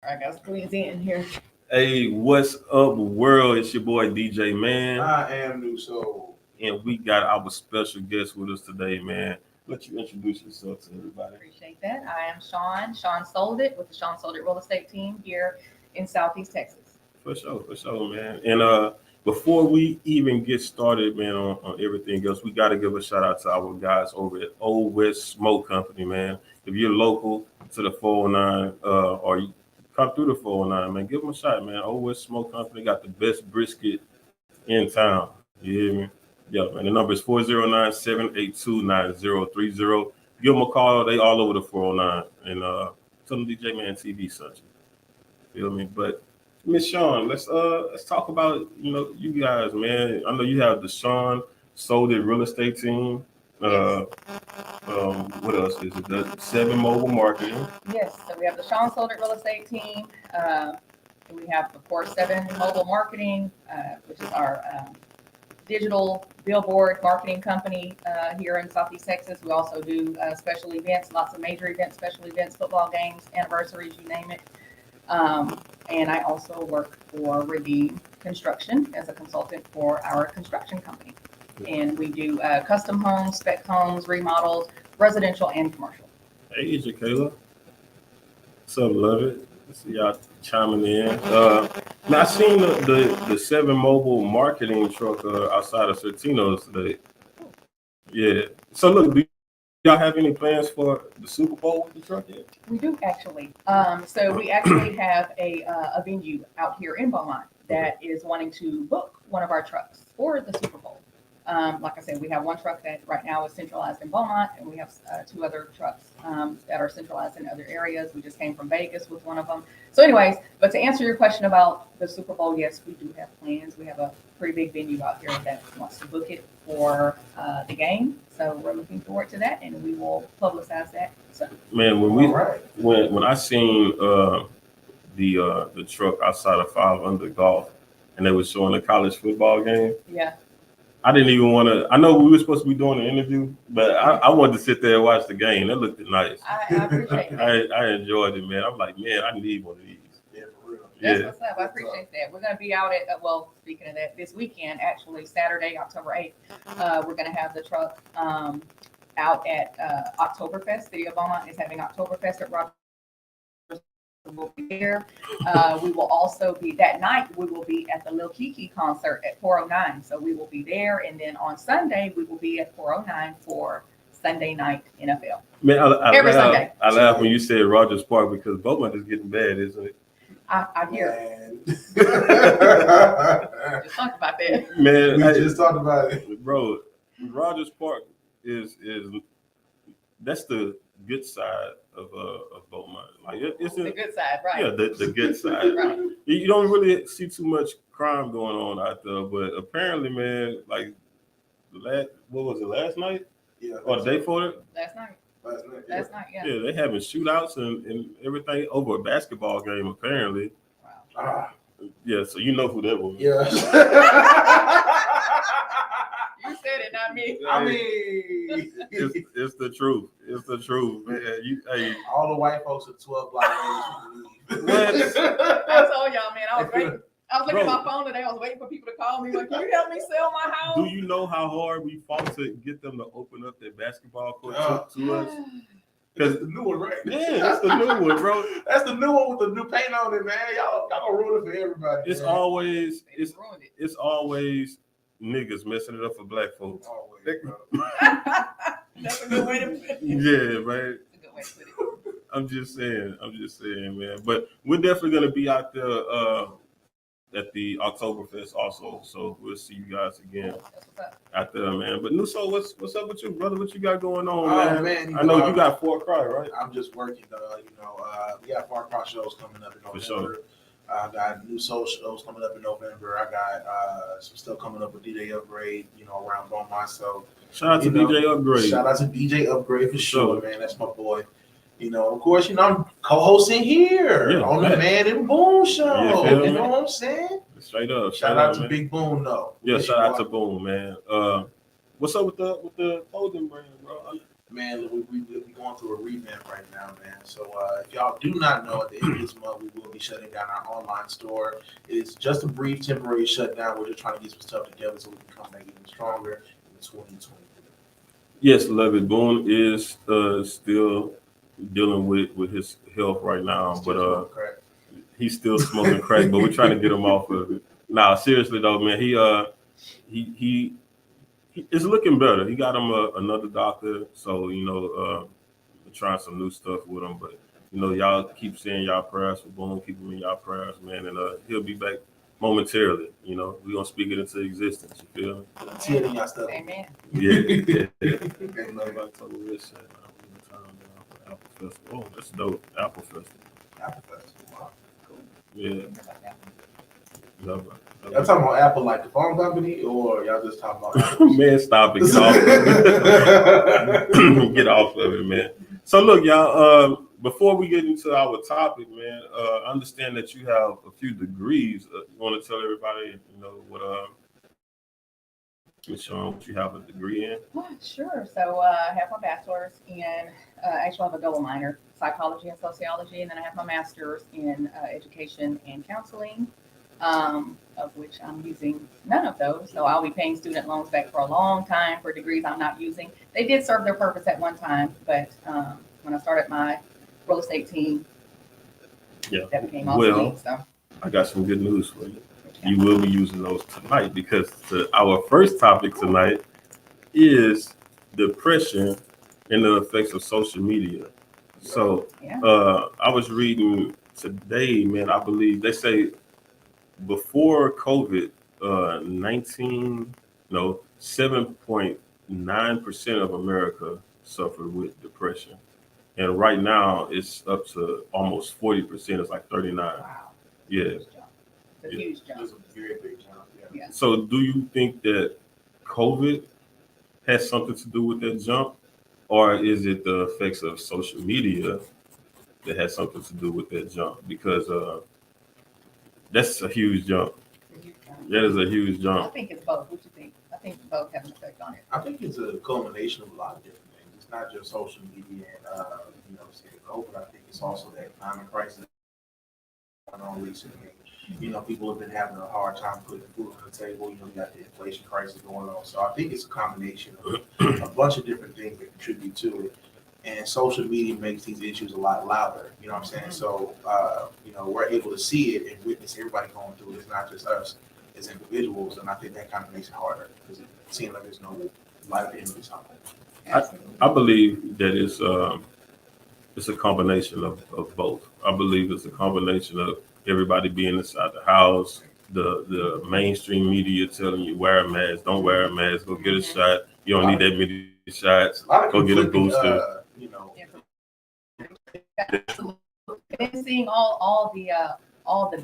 I got squeeze in here. Hey, what's up, world? It's your boy DJ Man, I am New Soul. and we got our special guest with us today, man. Let you introduce yourself to everybody. Appreciate that. I am Shawn Sold It with the Shawn Sold It Real Estate team here in Southeast Texas. For sure, man. And before we even get started, man, on everything else, we got to give a shout out to our guys over at Old West Smoke Company, man. If you're local to the 409, or you come through the 409, man, give them a shot, man. Old West Smoke Company got the best brisket in town. You hear me? Yeah, man. The number is 409-782-9030. Give them a call. They all over the 409. And tell them DJ Man TV sent you. Feel me? But Miss Shawn, let's talk about, you guys, man. I know you have the Shawn Sold It real estate team. What else is it? The 7 Mobile Marketing. Yes, so we have the Shawn Sold It Real Estate team. We have, of course, 7 Mobile Marketing, which is our digital billboard marketing company here in Southeast Texas. We also do special events, lots of major events, special events, football games, anniversaries, you name it. And I also work for Redeem Construction as a consultant for our construction company. And we do custom homes, spec homes, remodels, residential and commercial. Hey, Kayla. What's up, love it? See y'all chiming in. Now I seen the 7 Mobile Marketing truck outside of Certino's today. Yeah. So look, do y'all have any plans for the Super Bowl with the truck yet? We do actually. So we actually have a venue out here in Beaumont that is wanting to book one of our trucks for the Super Bowl. Like I said, we have one truck that right now is centralized in Beaumont, and we have 2 other trucks that are centralized in other areas. We just came from Vegas with one of them. So anyways, but to answer your question about the Super Bowl, yes, we do have plans. We have a pretty big venue out here that wants to book it for the game. So we're looking forward to that, and we will publicize that soon. Man, when I seen the truck outside of 5 Under Golf, and they were showing a college football game. Yeah. I didn't even want to. I know we were supposed to be doing an interview, but I wanted to sit there and watch the game. It looked nice. I appreciate that. I enjoyed it, man. I'm like, man, I need one of these. Yeah, for real. That's what's up. I appreciate that. We're going to be out at, speaking of that, this weekend, actually, Saturday, October 8th, we're going to have the truck out at Oktoberfest. City of Beaumont is having Oktoberfest at Rogers. We'll be there. We will also be, that night, we will be at the Lil Kiki concert at 409. So we will be there. And then on Sunday, we will be at 409 for Sunday night NFL. Man, Every Sunday. I laugh when you said Rogers Park because Beaumont is getting bad, isn't it? I hear. Just Just talk about that. Man, we just talked about it. Bro, Rogers Park is that's the good side of Beaumont. Like it's The good side, right? Yeah, the good side. Right. You don't really see too much crime going on out there, but apparently, man, like what was it, last night? Yeah. Or the day for it? Last night, yeah. Yeah, they having shootouts and everything over a basketball game, apparently. Wow. Yeah, so you know who that was. Yeah. You said it, not me. I mean, It's the truth. It's the truth, man. all the white folks at 12 block What? I told y'all, man, I was waiting. I was looking at my phone today. I was waiting for people to call me. Like, can you help me sell my house? Do you know how hard we fought to get them to open up their basketball court to us? That's the new one, right? Yeah, that's the new one, bro. That's the new one with the new paint on it, man. Y'all gonna ruin it for everybody. It's man. always Ruined it. it's always niggas messing it up for black folks. Always, bro. That's a good way to put it. Yeah, man. That's a good way to put it. I'm just saying, man. But we're definitely gonna be out there at the Oktoberfest also. So we'll see you guys again That's what's up. out there, man. But Nuso, what's up with you, brother? What you got going on, Oh, man? man, I know you got Fort Cry, right? I'm just working, we got Far Cry shows coming up in November. For sure. I got new soul shows coming up in November. I got some stuff coming up with DJ Upgrade, around Beaumont. So Shout out to DJ Upgrade. Shout out to DJ Upgrade for sure, man. That's my boy. Of course, I'm co-hosting here on the Man and Boom show. Yeah, you know what I'm saying? Straight up. Shout out to man. Big Boom, though. Yeah, shout out to Boom, man. What's up with the clothing brand, bro? Man, we're going through a revamp right now, man. So if y'all do not know, at the end of this month, we will be shutting down our online store. It's just a brief temporary shutdown. We're just trying to get some stuff together so we can come back even stronger in 2023. Yes, Love It Boone is still dealing with his health right now, but he's still smoking crack. But we're trying to get him off of it. Nah, seriously though, man, he it's looking better. He got him another doctor, so we're trying some new stuff with him. But y'all keep saying y'all prayers for Boone, keep him in y'all prayers, man, and he'll be back momentarily. We're gonna speak it into existence. You feel me? Amen. Yeah. Nobody told me this shit. Apple Festival. Oh, that's dope. Apple Festival. Wow. Cool. Yeah. Y'all talking about Apple like the phone company, or y'all just talking about Apple? Man, stop it. Get off of it. Get off of it, man. So look, y'all, before we get into our topic, man, I understand that you have a few degrees. You want to tell everybody, what Shawn, what you have a degree in? Sure. So I have my bachelor's in, actually I have a double minor, psychology and sociology, and then I have my master's in education and counseling, of which I'm using none of those. So I'll be paying student loans back for a long time for degrees I'm not using. They did serve their purpose at one time, but when I started my real estate team, that became obsolete. So I got some good news for you. You will be using those tonight because our first topic tonight is depression and the effects of social media. So I was reading today, man, I believe they say before COVID, 7.9% of America suffered with depression. And right now it's up to almost 40%. It's like 39. Wow. Yeah. It's a huge jump. It's a very big jump. Yeah. So do you think that COVID has something to do with that jump? Or is it the effects of social media that has something to do with that jump? Because that's a huge jump. That is a huge I jump. think it's both. What do you think? I think both have an effect on it. I think it's a culmination of a lot of different things. It's not just social media and COVID. I think it's also the economic crisis going on recently. People have been having a hard time putting food on the table. You got the inflation crisis going on. So I think it's a combination of a bunch of different things that contribute to it. And social media makes these issues a lot louder. You know what I'm saying? So, we're able to see it and witness everybody going through it. It's not just us as individuals. And I think that kind of makes it harder because it seems like there's no light at the end of the tunnel. I believe that it's a combination of both. I believe it's a combination of everybody being inside the house, the mainstream media telling you wear a mask, don't wear a mask, go get a shot. You don't need that many shots. Go get a booster. And seeing all the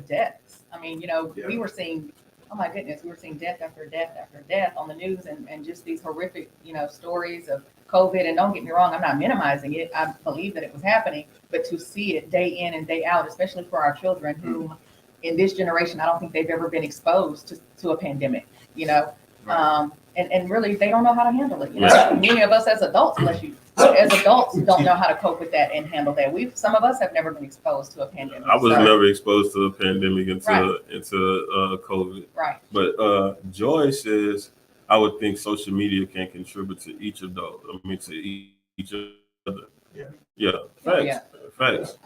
deaths. I mean, we were seeing, oh my goodness, we were seeing death after death after death on the news, and just these horrific, stories of COVID. And don't get me wrong, I'm not minimizing it. I believe that it was happening, but to see it day in and day out, especially for our children who in this generation, I don't think they've ever been exposed to a pandemic, and really they don't know how to handle it. Many of us as adults, don't know how to cope with that and handle that. Some of us have never been exposed to a pandemic. I was never exposed to a pandemic until COVID. Right. But Joy says, I would think social media can contribute to each of those. To each other. Yeah. Facts.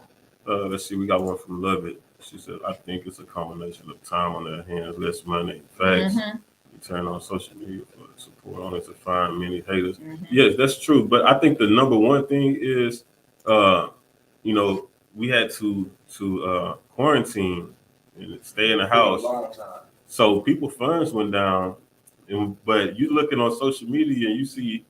Let's see. We got one from Love It. She said, I think it's a combination of time on their hands, less money. Facts. You turn on social media for support, only to find many haters. Yes, that's true. But I think the number one thing is, we had to quarantine and stay in the house. So people's funds went down. But you looking on social media and you see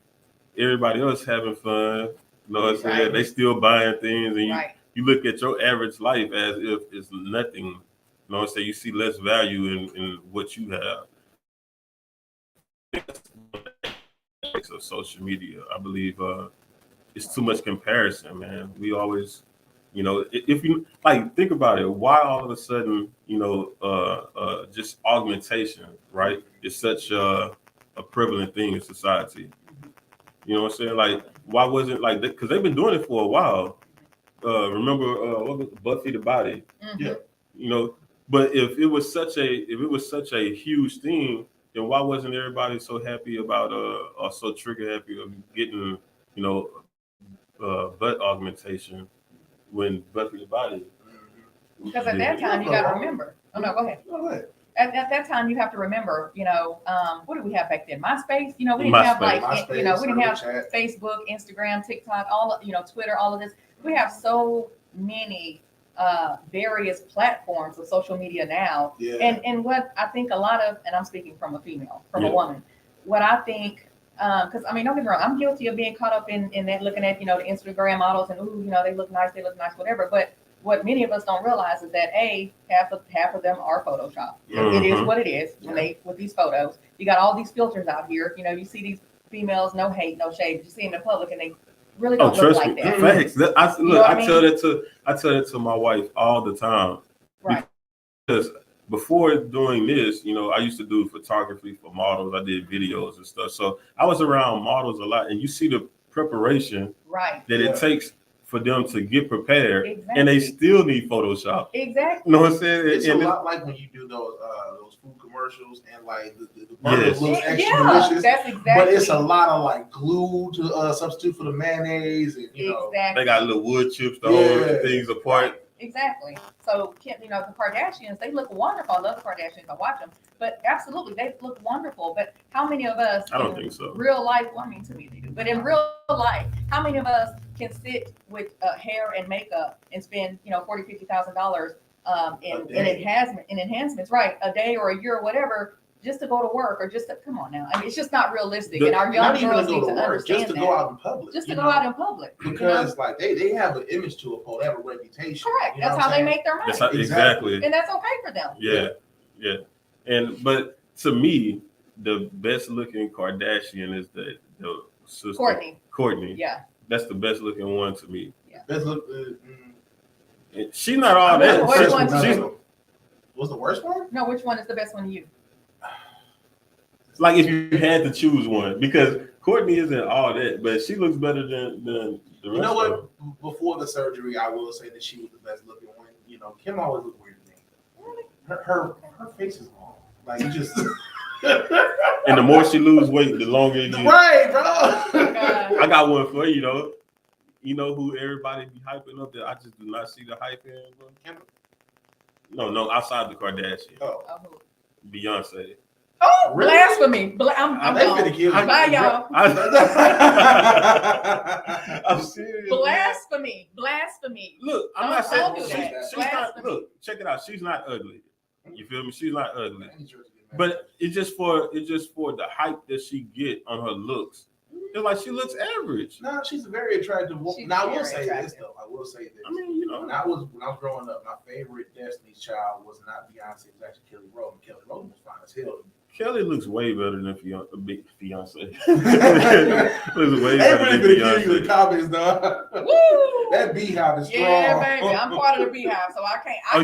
everybody else having fun. You know what I'm saying? They still buying things, and you look at your average life as if it's nothing. You know what I'm saying? You see less value in what you have. Of social media, I believe it's too much comparison, man. We always, if you think about it, why all of a sudden, just augmentation, right? It's such a prevalent thing in society. You know what I'm saying? Like, why wasn't like that? Because they've been doing it for a while. Remember what was Buffy the Body? Mm-hmm. Yeah. You know, but if it was such a huge thing, then why wasn't everybody so happy about or so trigger happy of getting, you know, butt augmentation when Buffy the Body? Because at that time, you got to remember. Oh, no, go ahead. Go ahead. At that time, you have to remember, you know, what did we have back then? MySpace? You know, we didn't have like, MySpace, you know, we didn't have Snapchat. Facebook, Instagram, TikTok, Twitter, all of this. We have so many various platforms of social media now. Yeah. And what I think a lot of, and I'm speaking from a female, from a Yeah. woman, what I think, because I mean, don't get me wrong, I'm guilty of being caught up in that, looking at, you know, the Instagram models and, ooh, you know, they look nice, whatever. But what many of us don't realize is that half of them are Photoshop. Yeah. It is what it is when they with these photos. You got all these filters out here. You know, you see these females, no hate, no shade. But you see them in public and they really don't look Trust like me, that. facts. You know what I I tell that to my wife all the time. Right. Because before doing this, you know, I used to do photography for models. I did videos and stuff. So I was around models a lot, and you see the preparation Right. that Yeah. it takes for them to get prepared, Exactly. and they still need Photoshop. Exactly. You know what I'm saying? It's a And lot like when you do those food commercials and like the Yes. burger looks extra Yeah, delicious. that's exactly. But it's a lot of like glue to substitute for the mayonnaise, and you know. Exactly. they got little wood chips to hold Yeah. things apart. Right. Exactly. So, you know, the Kardashians, they look wonderful. I love the Kardashians. I watch them. But absolutely, they look wonderful. But how many of us I don't in think so. real life, well, I mean, to me they do, but in real life, how many of us can sit with hair and makeup and spend, you know, $40,000, $50,000 in enhancements, right, a day or a year or whatever, just to go to work or just to, come on now. I mean, it's just not realistic. And our young Not even girls to need go to to work, understand just to that. go out in public. Just to you go know? out in public. Because like they have an image to uphold, they have a reputation. Correct. You know That's what how I'm they saying? make their money. That's how, exactly. And that's okay for them. Yeah. And but to me, the best looking Kardashian is the sister Courtney. Yeah. That's the best looking one to me. Let's look. And she's not all I that. know which one to She's you. What's the worst one? No, which one is the best one to you? like if you had to choose one, because Courtney isn't all that, but she looks better than the rest. You know of what? them. Before the surgery, I will say that she was the best looking one. You know, Kim always looked weird to me. Her face is long. Like you just. And the more she lose weight, the longer it gets. Right, bro. I got one for you, though. You know who everybody be hyping up that I just do not see the hype in, bro? No, outside the Kardashian. Oh. Beyonce. Oh, Really? blasphemy. I'm They gone. finna kill me. Bye, y'all. I'm serious. Blasphemy. Look, I'm Don't- not saying don't do she's that. not. Blasphemy. Look, check it out. She's not ugly. You feel me? She's not ugly. Man. But it's just for the hype that she get on her looks. It's like she looks average. No, she's a very attractive woman. She's Now I will very say attractive. this though. I will say this. I mean, you When know. I was growing up, my favorite Destiny's Child was not Beyonce. It was actually Kelly Rowland. Kelly Rowland was fine as hell. Kelly looks way better than Beyonce. Looks way They better really than gonna kill you in Beyonce. the comments, though. Woo! That beehive is strong. Yeah, baby. I'm part of the beehive, so I can't Oh,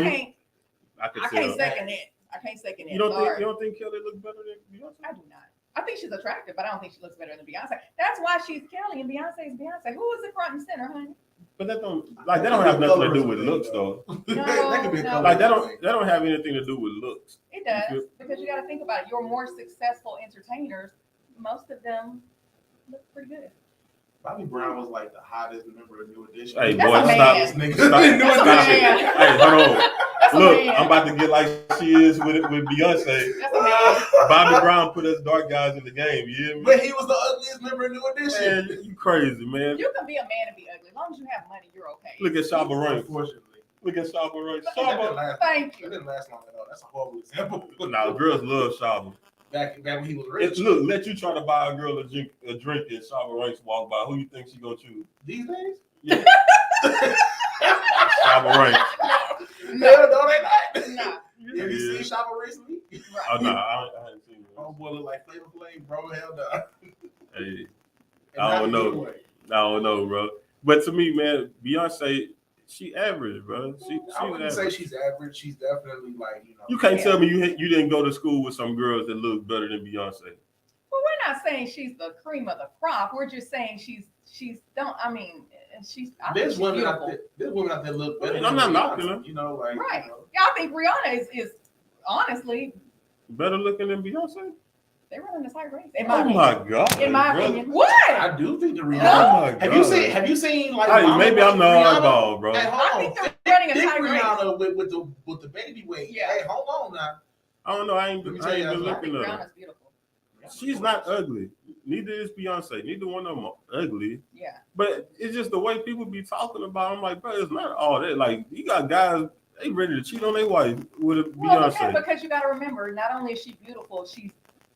I could can't tell. second it. I can't second it. You don't Sorry. think Kelly looks better than Beyonce? I do not. I think she's attractive, but I don't think she looks better than Beyonce. That's why she's Kelly and Beyonce is Beyonce. Who is the front and center, honey? But that don't have nothing to do with looks though. that could be a No. color Like that thing. don't have anything to do with looks. It does, because you got to think about it. Your more successful entertainers, most of them look pretty good. Bobby Brown was like the hottest member of New Edition. Hey, That's boy, a stop. man. This nigga. Stop. New That's a Edition. man. Hey, hold on. That's a Look, man. I'm about to get like she is with Beyonce. That's a man. Bobby Brown put us dark guys in the game. You hear me? But he was the ugliest member of New Edition. Man, you crazy, man. You can be a man and be ugly. As long as you have money, you're okay. Look at Shabba Ranks. Unfortunately. Look at Shabba Ranks. That didn't Shabba. last- Thank you. That didn't last long at all. That's a horrible example. Nah, girls love Shabba. Back when he was rich. Look, let you try to buy a girl a drink and Shabba Ranks walk by. Who you think she gonna choose? These days? Yeah. Shabba Ranks. No, they not. Nah. Have you seen Shopper recently? Oh no, I haven't seen her. Oh boy, look like Flavor Flav, bro. Hell no. Hey, And I not don't in a know. good way. I don't know, bro. But to me, man, Beyonce, she average, bro. I wouldn't say she's average. She's definitely like, You can't tell me you didn't go to school with some girls that look better than Beyonce. Well, we're not saying she's the cream of the crop. We're just saying she's don't. I mean, I think There's she's women beautiful. out there. There's women out there look better. I'm not knocking her. You know, like Right. You know. Yeah, I think Rihanna is honestly Better looking than Beyonce? they run in the tight race. Oh my God. In my bro. opinion, what? I do think the Oh Rihanna. my God. Have you seen like? Hey, Mama maybe I'm the Rihanna? oddball, bro. Hey, hold I on. think they're running a Thick tight race. Rihanna with the baby weight. Yeah. Hey, hold on now. I don't know. I ain't Let me been tell you, I looking think at her. Rihanna's beautiful. She's not ugly. Neither is Beyonce. Neither one of them are ugly. Yeah. But it's just the way people be talking about. I'm like, bro, it's not all that. Like, you got guys, they ready to cheat on their wife with a Well, Beyonce. because you got to remember, not only is she beautiful,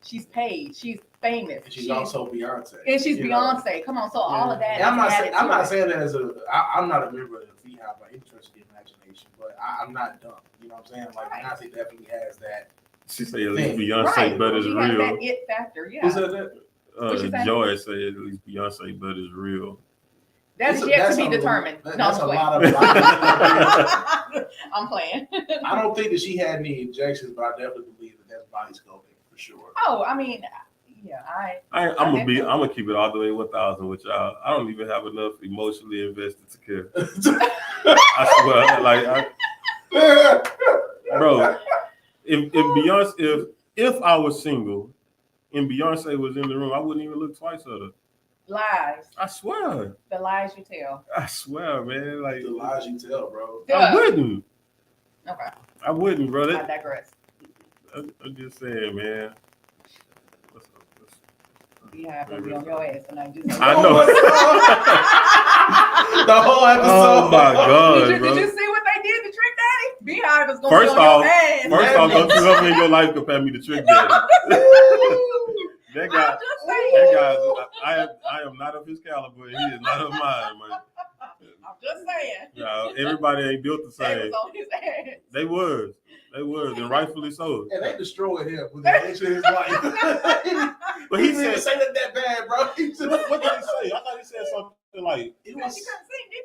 she's paid, she's famous, And she's also Beyonce. and she's you know? Beyonce. Come on, so all of that. And I'm not is saying added to it. that as I'm not a member of the Beehive by any stretch of the imagination, but I'm not dumb. You know what I'm saying? Like Right. Beyonce definitely has that. She said at least Thing. Beyonce Right. butt is She has real. that it factor. Yeah. Who said that? What you saying? Joy said at least Beyonce butt is real. That's yet to be determined. No, That's I'm a playing. lot of. I'm playing. I don't think that she had any injections, but I definitely believe that that's body sculpting for sure. Oh, I mean, yeah, I'm gonna keep it all the way 1,000 with y'all. I don't even have enough emotionally invested to care. I swear, bro, if Beyonce, if I was single and Beyonce was in the room, I wouldn't even look twice at her. lies. I swear. The lies you tell. I swear, man. Like, The lies you tell, bro. I wouldn't. Okay, I wouldn't, bro. I digress. I'm just saying, man. Beehive gonna be on your ass tonight. Just I know. The whole episode. Oh my God, Did bro. you see what they did to Trick Daddy? Beehive is gonna First be on off, your ass. First off, don't you ever in your life compare me to Trick Daddy. That guy, I'm just saying. I am not of his caliber, and he is not of mine, man. I'm just saying. Yeah, everybody ain't built the They same. was on his ass. They was, and rightfully so. And they destroyed him with the nature of his life. But he he didn't even said, say that bad, bro. He just, what did he say? I thought he said something like, it He was, couldn't sing, did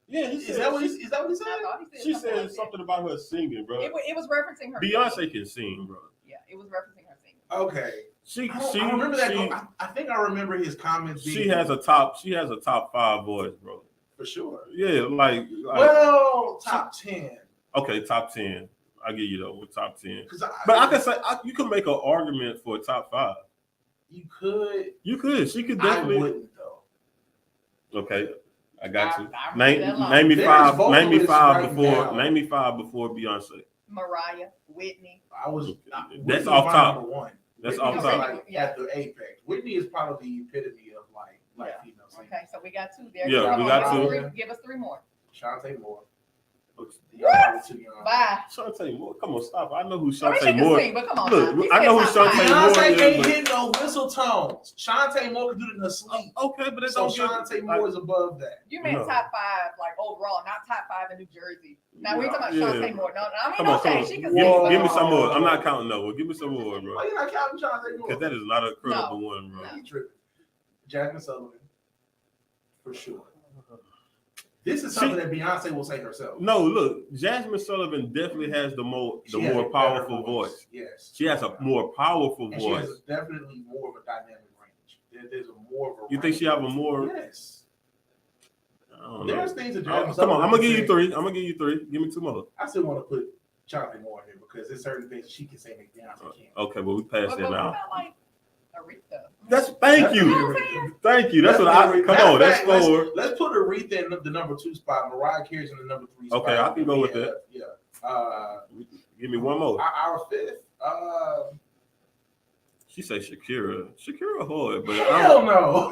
yeah, he is said, that what he said? he? I thought he she like said that. something about her singing, bro. It was referencing her. Beyonce can sing, bro. Yeah, it was referencing her singing. Okay. I remember that. I think I remember his comments. She has a top 5 voice, bro. for sure. Yeah, like Well, top 10. okay, top 10. I give you though with top 10. But I can say you can make an argument for a top 5. you could. You could. She could I definitely. wouldn't though. Okay, I got you. I Name remember that line. name me There's 5. Name me vocalists 5 right before. now. Name me 5 before Beyonce. Mariah, Whitney. I was. That's Whitney off was top. Number one. That's Whitney off was, top. like, Yeah. at the apex. Whitney is probably the epitome of like Yeah. female singing. Okay, so we got 2 there. Yeah, Come we on, got give us 2. three- Give us 3 more. Shantae Moore. What? Y'all probably too young. Bye. Shantae Moore. Come on, stop. I know who I mean, she Shantae can Moore. sing, but come on. Look, now. He I said know who top 5. Shantae Moore Beyonce is, can't but- hit no whistle tones. Shantae Moore can do it in her sleep. Okay, but it's So don't Shantae Moore is above that. You meant No. top 5, like overall, not top 5 in New Jersey. Now we talking about Yeah. Shawn Moore. No, I mean, Come on, okay, come on. she Give, can sing. give me but- some more. I'm not counting no one. Give me some more, bro. Why you not counting Shantae Moore? Because that is not a credible one, bro. No. You tripping. Jasmine Sullivan, for sure. This is something that Beyonce will say herself. No, look, Jasmine Sullivan definitely has the more She has a powerful better voice. Yes. She has a more powerful And she voice. has definitely more of a dynamic range. There's a more of a You think she have a more? Yes. I don't know. There's things that Oh, Jasmine come Sullivan on, I'm gonna can give you say. 3. I'm gonna give you 3. Give me 2 more. I still want to put Shantae Moore here because there's certain things she can say that Beyonce can't. Okay, but we passed But that what now. about like Aretha? Thank That's you. Aretha. Thank you. That's what I. Come Matter on, of that's fact, score. Let's put Aretha in the number 2 spot. Mariah Carey's in the number 3 spot. Okay, I can go with Yeah, that. Yeah. Give me one more. Our 5th. She say Shakira. Shakira hard, but Hell no.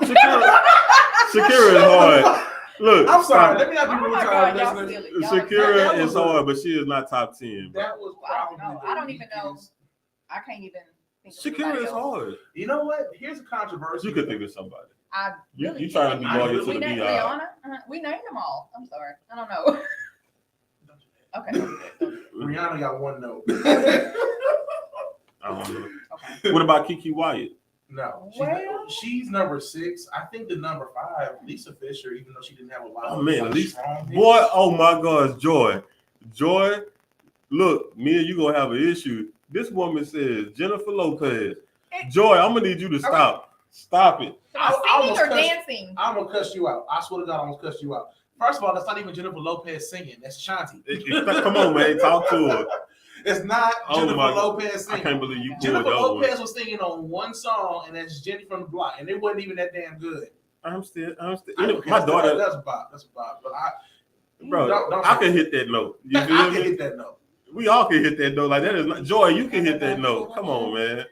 Shakira is hard. Look, I'm sorry. Let me not be Oh rude my to our God, y'all listeners. silly. Y'all Shakira that is was a- hard, but she is not top 10. Bro. That was Well, I don't probably know. the I don't even know. weakest. I can't even think of Shakira anybody is else. hard. You know what? Here's a controversy. You could think of somebody. I You really trying to be can't. loyal to We the named Beehive. Rihanna. We named them all. I'm sorry. I don't know. Okay. Rihanna got 1 note. I don't know. Okay. What about Kiki Wyatt? No. Well- She's number 6. I think the number 5, Lisa Fisher, even though she didn't have a lot Oh of man, like, Lisa, strong hits. boy, oh my gosh, Joy. Look, me and you gonna have an issue. This woman says Jennifer Lopez. Joy, I'm gonna need you to stop. Stop it. So I singing almost or cussed- dancing? I'm gonna cuss you out. I swear to God, I'm gonna cuss you out. First of all, that's not even Jennifer Lopez singing. That's Shanti. Come on, man. Talk to her. It's not Jennifer my- Lopez I singing. can't believe you pulled Jennifer that one. Lopez was singing on one song, and that's Jenny from the Block, and it wasn't even that damn good. I'm still. I You know, don't my care. daughter, That's a bop. But bro, don't I say can that. hit that note. You I feel can me? hit that note. We all can hit that note. Like that is not Joy. You can hit that note. Come on, man.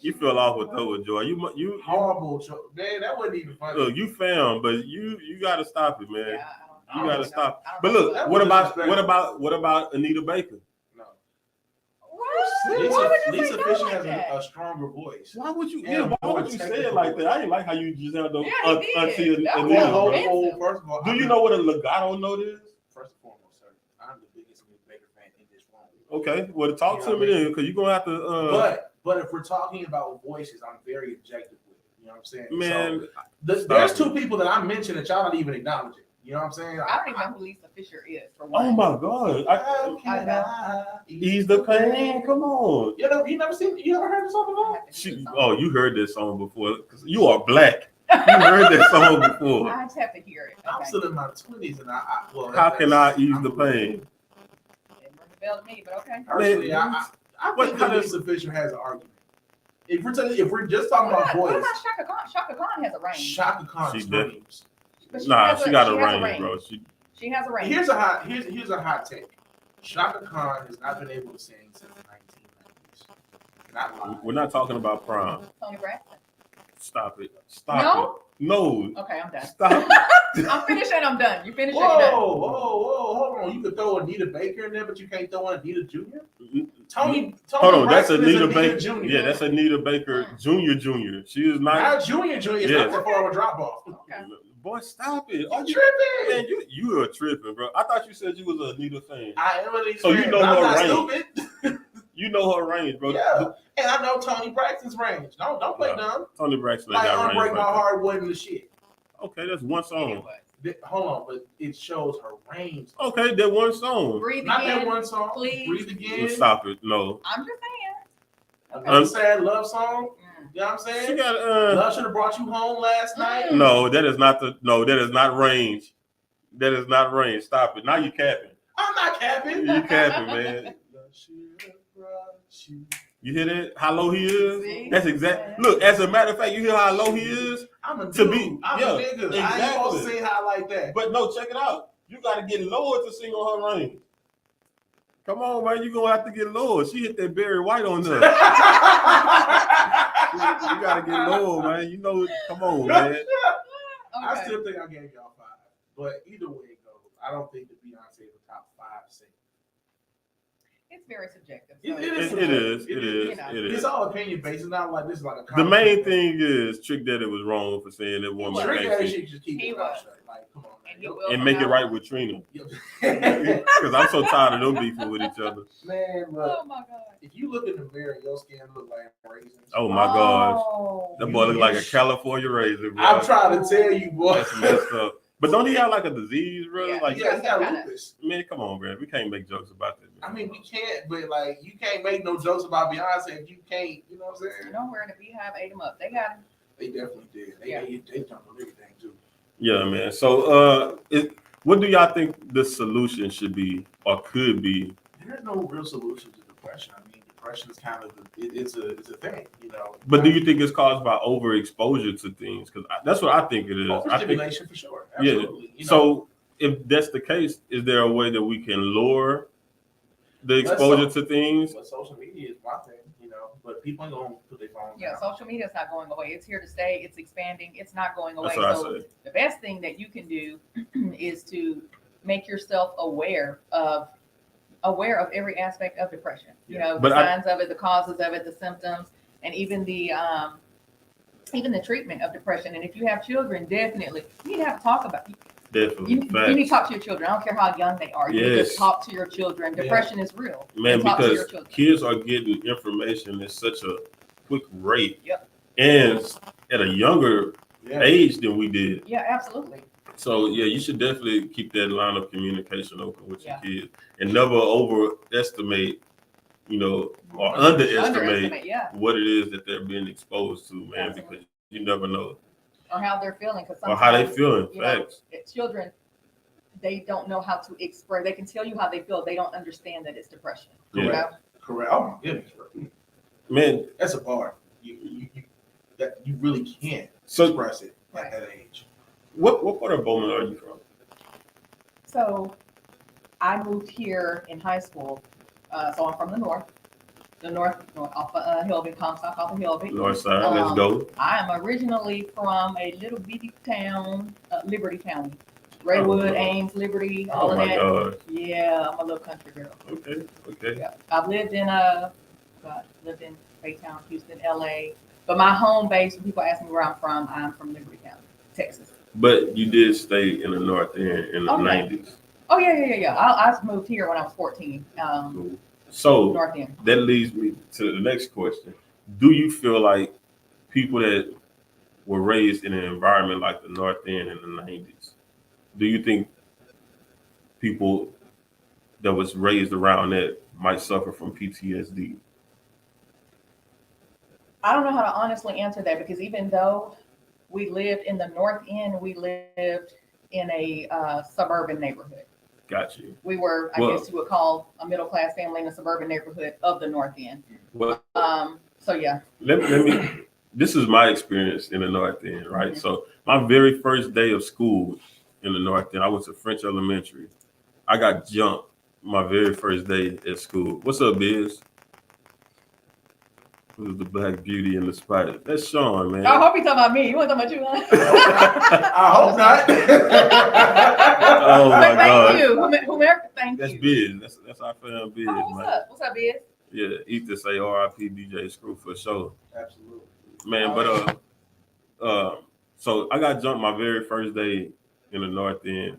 You fell off with that one, Joy. You Horrible, man. That wasn't even funny. look. You found, but you gotta stop it, man. Yeah, I You don't gotta know. stop. I don't But know. look, That what was about Anita Baker? No. What? Why would you Lisa say no Fisher like has that? a stronger voice. Why would you? Yeah, Yeah, why more would you say it technical. like that? I didn't like how you just held the Yeah, he did. auntie That was Anita. all bro. offensive. First of all, Do you know what a legato note is? First and foremost, sir, I'm the biggest Anita Baker fan in this room. Okay, well, talk You to know me what I mean? then, because you're gonna have to. But if we're talking about voices, I'm very objective with it. You know what I'm saying? Man, So, there's two people that I mentioned that y'all not even acknowledging. You know what I'm saying? I don't even know who Lisa Fisher is, for one. oh my God! How can I I Ease the pain. Come on. You never heard this song before? I have to do She, this song. oh, you heard that song before? 'Cause you are black. You heard that song before. I just have to hear it. I'm Okay. still in my 20s, and How can I ease the pain? It rings a bell to me, but okay. Personally, Man, I what think kind that of- Lisa Fisher has an argument. If we're just talking What about about voice, Shaka Khan? Shaka Khan has a range. Shaka Khan She screams. But Nah, has she got a has range, bro. She has a range. Here's a hot take. Shaka Khan has not been able to sing since the 1990s. Not lying. We're not talking about prom. Tony Braxton. Stop it. Stop No? it. No. Okay, I'm done. Stop. I'm finished and I'm done. You finished Whoa, and you're done. whoa, hold on. You could throw Anita Baker in there, but you can't throw in Anita Jr. Tony Hold on, that's Braxton is Anita Baker. Jr. Yeah, that's Anita Baker Junior. She is not. Now Junior is Yes. not that far of a drop off. Okay. Boy, stop it. You Are you, tripping? man, you are tripping, bro. I thought you said you was an Anita fan. I am an So you know I'm her not range. stupid. You know her range, bro. Yeah. And I know Tony Braxton's range. Don't play Yeah. dumb. Tony Braxton Like got Unbreak range. My Right Heart wasn't the shit. there. Okay, that's one song. Anyway, Hold on, but it shows her range. Okay, that one song. breathe Not that again. one song. please. Breathe Again. Stop it. No. I'm just saying. Okay. Another sad love song. Mm. You know what I'm She saying? got Love should have brought you home last night. no, that is not range. That is not range. Stop it. Now you capping. I'm not capping. You capping, man. Love should have brought you. You hear that? How low he is? See? That's exact. Look, as a matter of fact, you hear how low he is? I'm a To dude. be- I'm yeah, a nigga. I ain't supposed exactly. to sing high like that. But no, check it out. You gotta get lower to sing on her range. Come on, man. You're gonna have to get lower. She hit that Barry White on there. You gotta get lower, man. You know, come on, man. I Okay. still think I gave y'all 5. But either way it goes, I don't think that Beyonce is a top 5 singer. It's very subjective. It so- is. It is. You know. It It's is. all opinion based. It's not like this is like a The main competition. thing is Trick Daddy was wrong for saying that woman Trick can't Daddy sing. should just keep He it was. straight. Like, come on, And he man. will And make it from right now with Trina. Man, Because I'm so tired of them beefing with each other. on. look, Oh my God. if you look in the mirror, your skin look like raisins. Oh my gosh. Oh. That boy look like a California raisin, bro. I'm trying to tell you, boy. That's messed up. But don't he have like a disease, bro? Yeah. Like, Yeah, he got lupus. man, come on, man. We can't make jokes about that. Man. I mean, we can't, but like, you can't make no jokes about Beyonce if you can't. You know what I'm You saying? know where the Beehive ate him up. They got him. They definitely did. They jumped on everything too. Yeah, man. So, what do y'all think the solution should be or could be? There's no real solution to depression. I mean, depression is kind of it's a thing, you know. But do you think it's caused by overexposure to things? Because that's what I think it is. I think, Overstimulation for sure. yeah. Absolutely. You know, So, if that's the case, is there a way that we can lower the exposure to things? but social media is one thing, you know. But people ain't gonna put their phones Yeah, down. social media is not going away. It's here to stay. It's expanding. It's not going away. That's what I So say. the best thing that you can do is to make yourself aware of every aspect of depression. You know, But the I- signs of it, the causes of it, the symptoms, and even the treatment of depression. And if you have children, definitely you need to have a talk about it. Definitely. You need to Facts. talk to your children. I don't care how young they are. You need to Yes. just talk to your children. Depression is real. Man, Talk to your because children. kids are getting information at such a quick rate. Yep. And at a younger Yeah. age than we did. Yeah, absolutely. So yeah, you should definitely keep that line of communication open with your Yeah. kids and never overestimate you know, or underestimate yeah, what it is that they're being exposed to, man, Absolutely. because you never know. or how they're feeling, because Or how they sometimes feeling. you know, Facts. children, they don't know how to express. They can tell you how they feel. They don't understand that it's depression. Yeah. You know? Correct. Oh my goodness, bro. Man, That's a part. You really can't so express it Right. at that age. what part of Bowman are you from? So I moved here in high school. So I'm from the north off of Helvig, Comstock off of Helvig. North side, let's go. I am originally from a little bitty town, Liberty County. Raywood, Ames, Liberty, all Oh of my that. God. Yeah, I'm a little country girl. Okay. Yeah, I've lived in Baytown, Houston, LA. But my home base, when people ask me where I'm from Liberty County, Texas. But you did stay in the North End in the 90s. Oh yeah. I moved here when I was 14. Cool. So North End. that leads me to the next question. Do you feel like people that were raised in an environment like the North End in the 90s, do you think people that was raised around that might suffer from PTSD? I don't know how to honestly answer that, because even though we lived in the North End, we lived in a suburban neighborhood. Got you. We were, I guess you would call, a middle class family in a suburban neighborhood of the North End. Well, so yeah. let me. This is my experience in the North End, right? Mm-hmm. So my very first day of school in the North End, I went to French Elementary. I got jumped my very first day at school. What's up, Biz? Who's the black beauty in the spider? That's Shawn, man. I hope he's talking about me. You want to talk about you, huh? I hope not. Oh my God. Thank you. Whomever, thank That's you. Biz. That's our fan Biz, oh, what's man. up? What's up, Biz? Yeah, Ether say R.I.P. DJ Screw for sure. Absolutely. Man, but so I got jumped my very first day in the North End.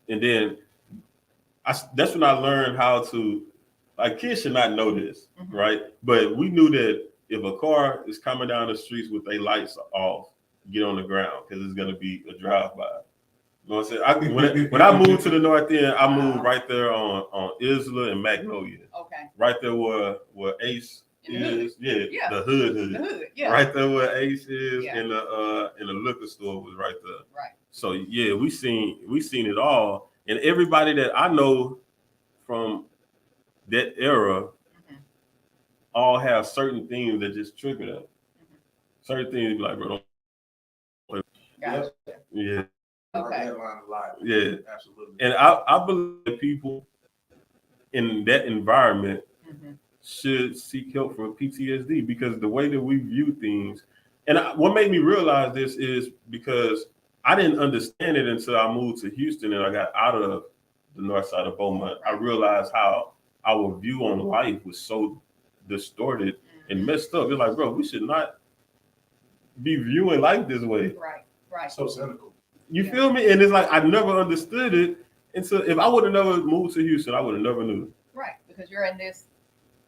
And then that's when I learned how to, like, kids should not know this, mm-hmm. right? But we knew that if a car is coming down the streets with their lights off, get on the ground, because it's going to be a drive-by. You know what I'm saying? When I moved to the North End, I moved right there on Isla and Magnolia. Okay. Right there where Ace is. Yeah. The hood. The hood, yeah. Right there where Ace is, yeah. And the liquor store was right there. Right. So yeah, we seen it all. And everybody that I know from that era, mm-hmm. all have certain things that just trigger them. Mm-hmm. Certain things like, bro, don't play. Gotcha. Yeah. Okay. Yeah. Absolutely. And I believe that people in that environment, mm-hmm. should seek help for PTSD, because the way that we view things, and what made me realize this is because I didn't understand it until I moved to Houston and I got out of the north side of Beaumont. I realized how our view on life was so distorted and messed up. It's like, bro, we should not be viewing life this way. Right. So cynical. You feel me? And it's like, I never understood it until, if I would have never moved to Houston, I would have never knew. Right, because you're in this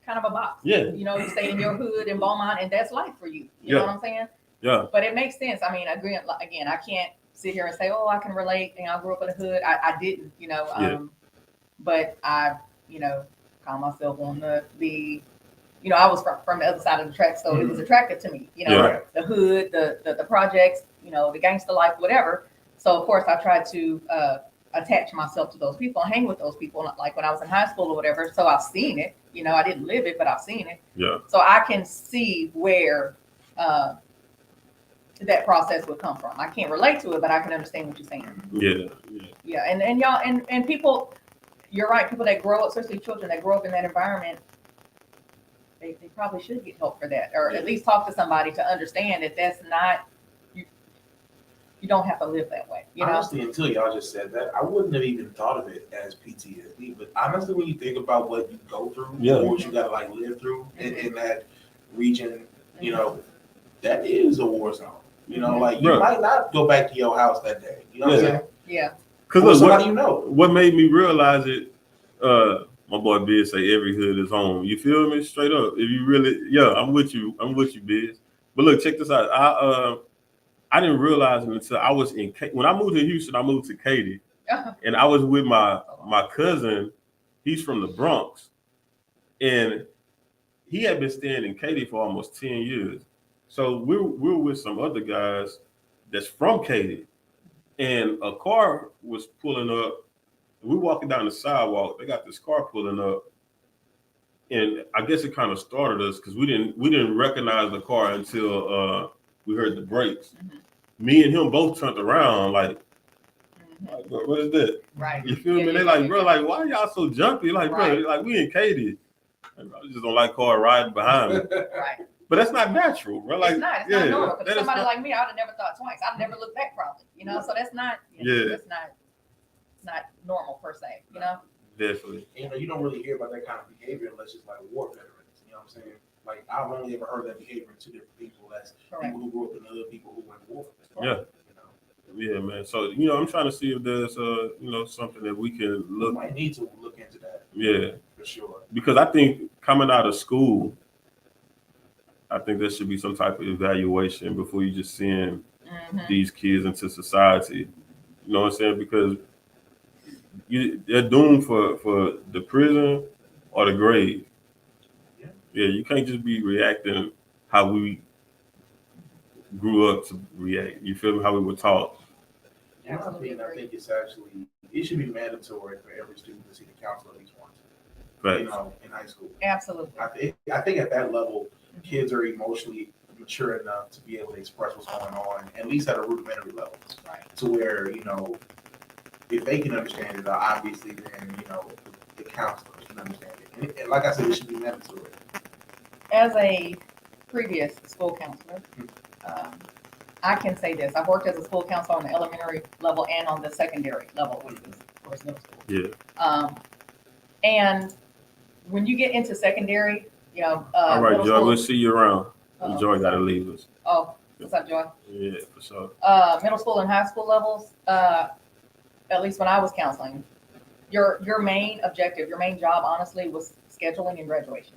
kind of a box. Yeah. You know, you stay in your hood in Beaumont, and that's life for you. You know what I'm saying? Yeah. But it makes sense. I mean, again, I can't sit here and say, oh, I can relate, and I grew up in the hood. I didn't, you know. But I, you know, call myself on the you know, I was from the other side of the track, so it was attractive to me. You know, the hood, the projects, you know, the gangster life, whatever. So of course I tried to attach myself to those people, hang with those people, like when I was in high school or whatever. So I've seen it, you know, I didn't live it, but I've seen it. Yeah. So I can see where that process would come from. I can't relate to it, but I can understand what you're saying. Yeah. And y'all, and people, you're right. People that grow up, especially children that grow up in that environment, they probably should get help for that, or at least talk to somebody to understand that that's not, you don't have to live that way. You know? Honestly, until y'all just said that, I wouldn't have even thought of it as PTSD. But honestly, when you think about what you go through, or what you gotta like live through in that region, you know, that is a war zone. You know, like you might not go back to your house that day. You know what I'm saying? Yeah. Because somebody you know. What made me realize it, my boy Biz say every hood is home. You feel me? Straight up. If you really, I'm with you. I'm with you, Biz. But look, check this out. I didn't realize it until I was when I moved to Houston, I moved to Katy. And I was with my cousin He's from the Bronx, and he had been staying in Katy for almost 10 years. So we're with some other guys that's from Katy, and a car was pulling up. We walking down the sidewalk. They got this car pulling up, and I guess it kind of started us because we didn't recognize the car until we heard the brakes. Mm-hmm. Me and him both turned around like, Mm-hmm. what is that? Right. You feel me? They like, bro, like, why y'all so jumpy? Like, Right. bro, like we in Katy. I just don't like car riding behind me. Right. But that's not natural, bro. Like, It's not normal. Because that is somebody not- like me, I'd have never thought twice. I'd never looked back probably. So that's not. That's not normal per se. Definitely. You don't really hear about that kind of behavior unless it's like war veterans. You know what I'm saying? Like I've only ever heard that behavior in two different people. That's Correct. people who grew up and other people who went to war. Yeah. Yeah, man. So, I'm trying to see if there's, something that we can We look. might need to look into that. Yeah. For sure. Because I think coming out of school, I think there should be some type of evaluation before you just send Mm-hmm. these kids into society. You know what I'm saying? Because they're doomed for the prison or the grave. Yeah. Yeah, you can't just be reacting how we grew up to react. You feel me? How we were taught. In my opinion, I think it should be mandatory for every student to see the counselor at least once. Right. In high school. Absolutely. I think at that level, kids are emotionally mature enough to be able to express what's going on, at least at a rudimentary level. Right. To where, if they can understand it, obviously then, the counselors can understand it. And like I said, it should be mandatory. As a previous school counselor, I can say this. I've worked as a school counselor on the elementary level and on the secondary level, which is, of course, middle school. Yeah. And when you get into secondary, All right, middle Joy, school- we'll see you around. Uh-oh. Joy got to leave us. Oh, what's up, Joy? Yeah, for sure. Middle school and high school levels, at least when I was counseling, your main objective, your main job, honestly, was scheduling and graduation.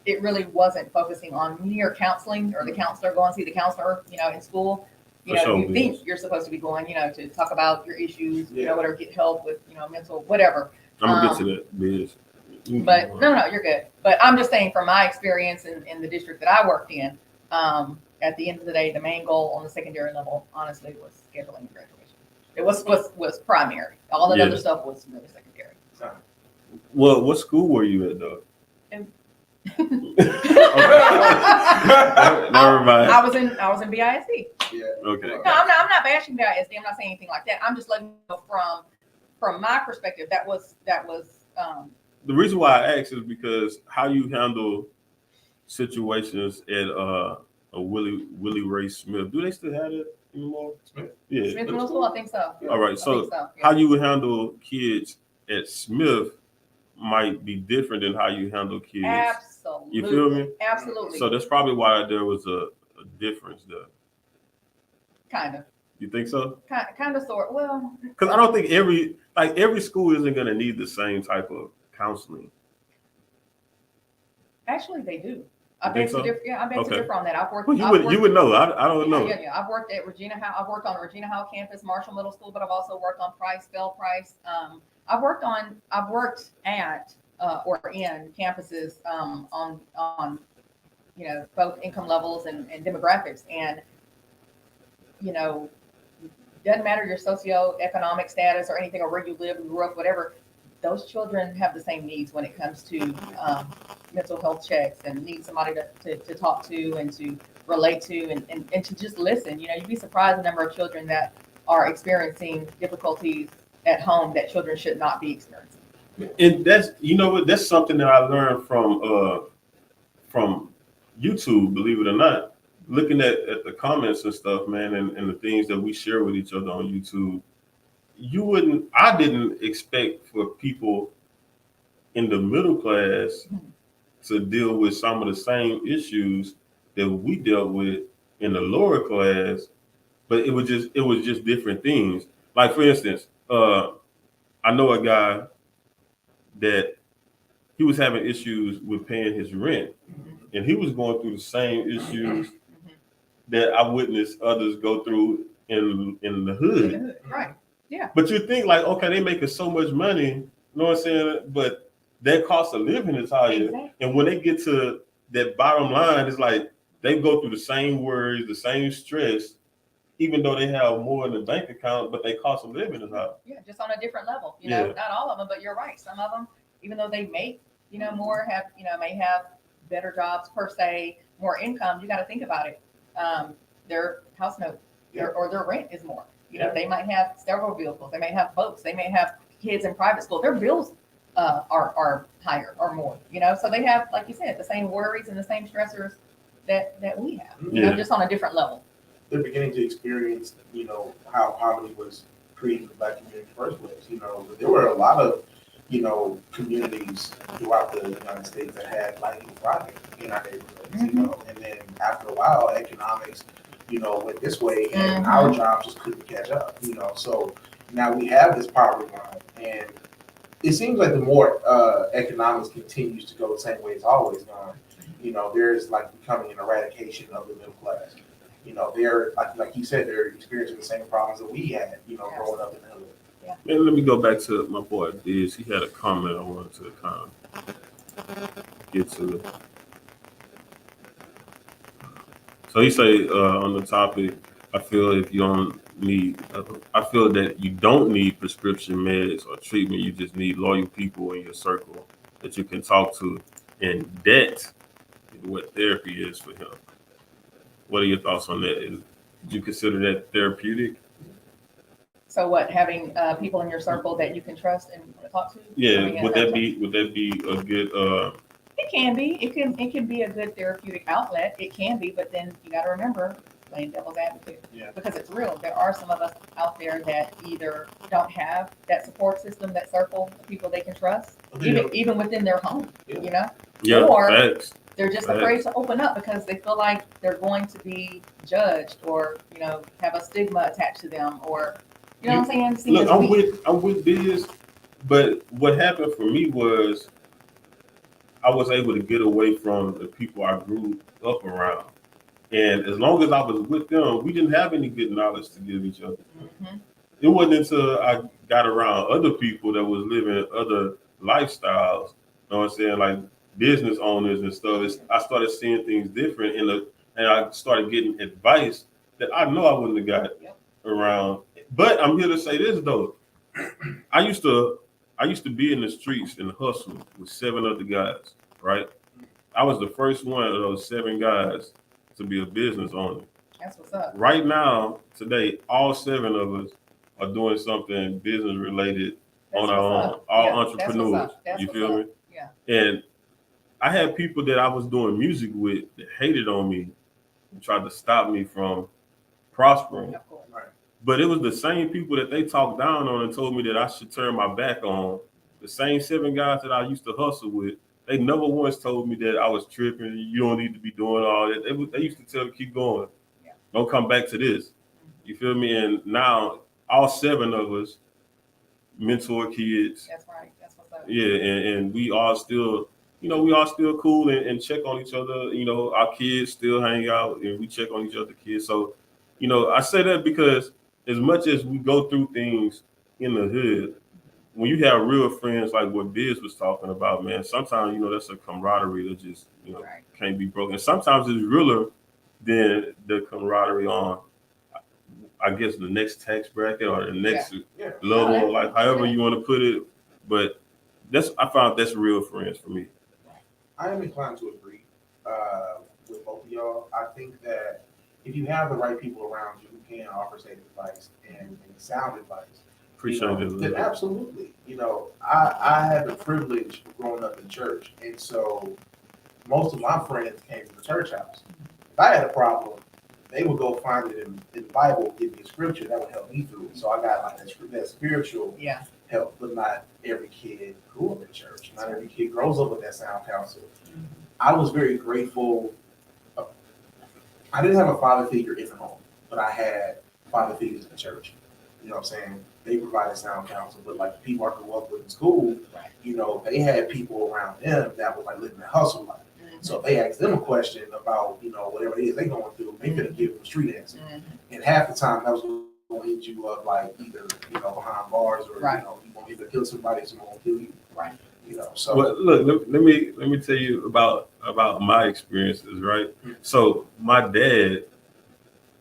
It really wasn't focusing on mere counseling or the counselor, go and see the counselor, in school. You think you're supposed to be going, to talk about your issues, whatever, get help with, mental, whatever. I'm going to get to that, Biz. But no, you're good. But I'm just saying from my experience in the district that I worked in, at the end of the day, the main goal on the secondary level, honestly, was scheduling and graduation. It was primary. All that other stuff was really secondary. Well, what school were you at, though? Never mind. I was in BISD. Yeah. Okay. No, I'm not bashing BISD. I'm not saying anything like that. I'm just letting you know from my perspective, that was The reason why I asked is because how you handle situations at a Willie Ray Smith. Do they still have it anymore? Smith? Yeah. Smith Middle School. I think so. All right. I So think so, yeah. how you would handle kids at Smith might be different than how you handle kids. Absolutely. You feel me? Absolutely. So that's probably why there was a difference there. Kind of. You think so? Kind of, sort. Well, Because I don't think every school isn't going to need the same type of counseling. actually, they do. You I think beg so? to differ. Yeah, I beg to Okay. differ on that. I've worked. Well, you would know. I don't know. Yeah. I've worked at Regina Howe. I've worked on the Regina Howe campus, Marshall Middle School, but I've also worked on Price, Bell Price. I've worked at or in campuses on both income levels and demographics, and doesn't matter your socioeconomic status or anything, or where you live, grew up, whatever. Those children have the same needs when it comes to mental health checks and need somebody to talk to and to relate to and to just listen. You'd be surprised the number of children that are experiencing difficulties at home that children should not be experiencing. And that's something that I learned from YouTube, believe it or not. Looking at the comments and stuff, man, and the things that we share with each other on YouTube, I didn't expect for people in the middle class to deal with some of the same issues that we dealt with in the lower class, but it was just different things. Like, for instance, I know a guy that he was having issues with paying his rent, and he was going through the same issues that I witnessed others go through in the hood. Right. Yeah. But you think like, okay, they making so much money, you know what I'm saying? But their cost of living is higher. Exactly. And when they get to that bottom line, it's like they go through the same worries, the same stress, even though they have more in the bank account, but their cost of living is high. Yeah, just on a different level. You know, not all of them, but you're right. Some of them, even though they make, more, have, may have better jobs per se, more income. You got to think about it. Their house note or their rent is more. They might have several vehicles. They may have boats. They may have kids in private school. Their bills are higher or more. So they have, like you said, the same worries and the same stressors that we have. Just on a different level. They're beginning to experience, how poverty was created in the Black community in the first place. There were a lot of, communities throughout the United States that had Black people thriving in our neighborhoods, and then after a while, economics, went this way, and our jobs just couldn't catch up, So now we have this poverty line, and it seems like the more economics continues to go the same way it's always gone, there's like becoming an eradication of the middle class. They're like you said, they're experiencing the same problems that we had, growing up in the hood. Yeah. Man, let me go back to my boy Diz. He had a comment I wanted to kind of get to. So he say on the topic, I feel that you don't need prescription meds or treatment. You just need loyal people in your circle that you can talk to, and that is what therapy is for him. What are your thoughts on that? Would you consider that therapeutic? So what, having people in your circle that you can trust and talk to? Yeah, would that be a good? It can be. It can be a good therapeutic outlet. It can be, but then you got to remember, playing devil's advocate, because it's real. There are some of us out there that either don't have that support system, that circle of people they can trust, even within their home. Or facts. They're just afraid to open up because they feel like they're going to be judged or have a stigma attached to them, or what I'm saying. Look, I'm with this, but what happened for me was I was able to get away from the people I grew up around. And as long as I was with them, we didn't have any good knowledge to give each other. It wasn't until I got around other people that was living other lifestyles, you know what I'm saying, like business owners and stuff. I started seeing things different, and I started getting advice that I know I wouldn't have got around. But I'm here to say this though. I used to be in the streets and hustle with 7 other guys, right? I was the first one of those 7 guys to be a business owner. That's what's up. Right now, today, all 7 of us are doing something business related on our own. All entrepreneurs. You feel me? Yeah. And I had people that I was doing music with that hated on me and tried to stop me from prospering. Of course. Right. But it was the same people that they talked down on and told me that I should turn my back on. The same 7 guys that I used to hustle with, they never once told me that I was tripping. You don't need to be doing all that. They used to tell me, keep going. Yeah. Don't come back to this. You feel me? And now all 7 of us mentor kids. That's right. That's what's up. Yeah, and we all still, cool and check on each other. Our kids still hang out and we check on each other's kids. So, I say that because as much as we go through things in the hood, when you have real friends like what Biz was talking about, man, sometimes, that's a camaraderie that just, can't be broken. Sometimes it's realer than the camaraderie on, I guess, the next tax bracket or the next level, like however you want to put it. But I found that's real friends for me. I am inclined to agree with both of y'all. I think that if you have the right people around you who can offer safe advice and sound advice, then absolutely. I had the privilege of growing up in church, and so most of my friends came from the church house. If I had a problem, they would go find it in the Bible, give me a scripture that would help me through it. So I got like that spiritual help, but not every kid grew up in church. Not every kid grows up with that sound counsel. I was very grateful. I didn't have a father figure in the home, but I had father figures in the church. You know what I'm saying? They provided sound counsel, but like the people I grew up with in school, they had people around them that was like living a hustle life. So if they asked them a question about, whatever it is they going through, they could give them a street answer. And half the time that was going to hit you up like either, behind bars or, you going to either kill somebody or someone will kill you. Right. So Well, look, let me tell you about my experiences, right? So my dad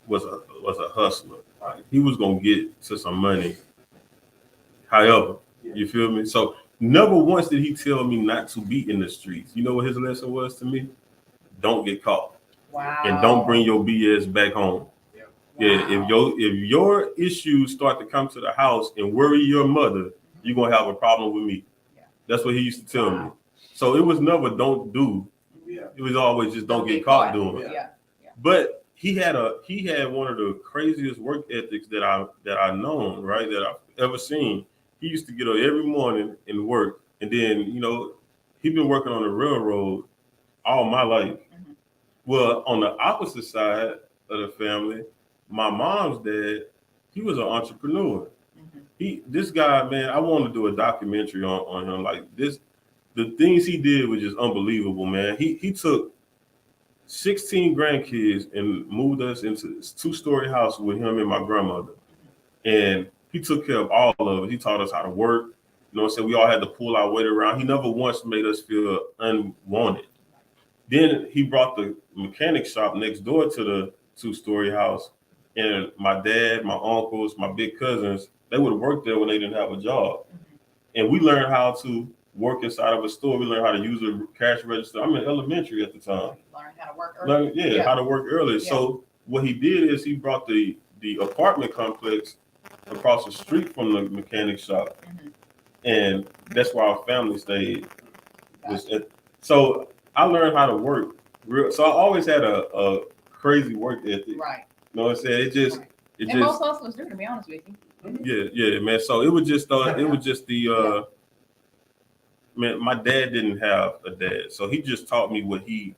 was a hustler. Right? He was gonna get to some money. However, you feel me? So never once did he tell me not to be in the streets. You know what his lesson was to me? Don't get caught. Wow. And don't bring your BS back home. Yeah, if your issues start to come to the house and worry your mother, you're gonna have a problem with me. Yeah. That's what he used to tell me. So it was never don't do. Yeah. It was always just don't get caught doing it. Yeah. But he had one of the craziest work ethics that I known, right? That I've ever seen. He used to get up every morning and work, and then he'd been working on the railroad all my life. Mm-hmm. Well, on the opposite side of the family, my mom's dad, he was an entrepreneur. Mm-hmm. This guy, man, I want to do a documentary on him. Like this, the things he did was just unbelievable, man. He took 16 grandkids and moved us into this 2-story house with him and my grandmother. And he took care of all of it. He taught us how to work. You know what I'm saying? We all had to pull our weight around. He never once made us feel unwanted. Then he brought the mechanic shop next door to the 2-story house. And my dad, my uncles, my big cousins, they would work there when they didn't have a job. And we learned how to work inside of a store. We learned how to use a cash register. I'm in elementary at the time. Learn how to work early. How to work early. Yeah. So what he did is he brought the apartment complex across the street from the mechanic shop. Mm-hmm. And that's where our family stayed. So I learned how to work. So I always had a crazy work ethic. Right. You know what I'm saying? And most hustlers do, to be honest with you. Yeah, man. So it was just the man, my dad didn't have a dad. So he just taught me what he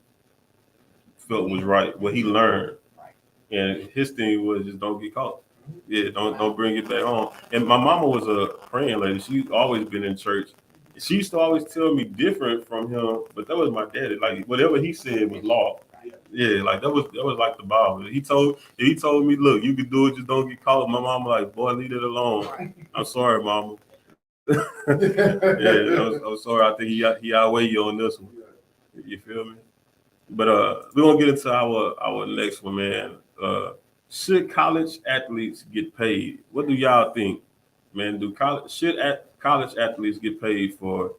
felt was right, what he learned. Right. And his thing was just don't get caught. Yeah, don't bring it back home. And my mama was a praying lady. She's always been in church. She used to always tell me different from him, but that was my daddy. Like whatever he said was law. Yeah, like that was like the Bible. He told me, look, you can do it, just don't get caught. My mama like, boy, leave it alone. Right. I'm sorry, mama. I'm sorry. I think he outweigh you on this one. You feel me? But we're gonna get into our next one, man. Should college athletes get paid? What do y'all think, man? Should college athletes get paid for,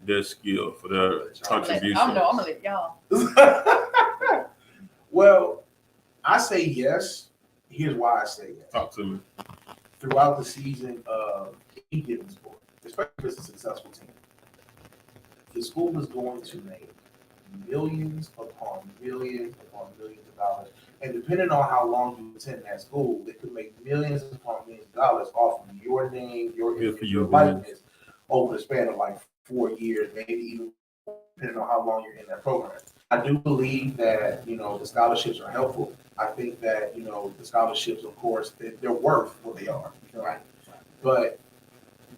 their skill, for their contribution? I'm gonna let y'all. Well, I say yes. Here's why I say yes. Talk to me. Throughout the season of any given sport, especially if it's a successful team, the school is going to make millions upon millions upon millions of dollars. And depending on how long you attend that school, they could make millions upon millions of dollars off of your name, your likeness over the span of like 4 years, maybe even depending on how long you're in that program. I do believe that, the scholarships are helpful. I think that, the scholarships, of course, they're worth what they are, right? But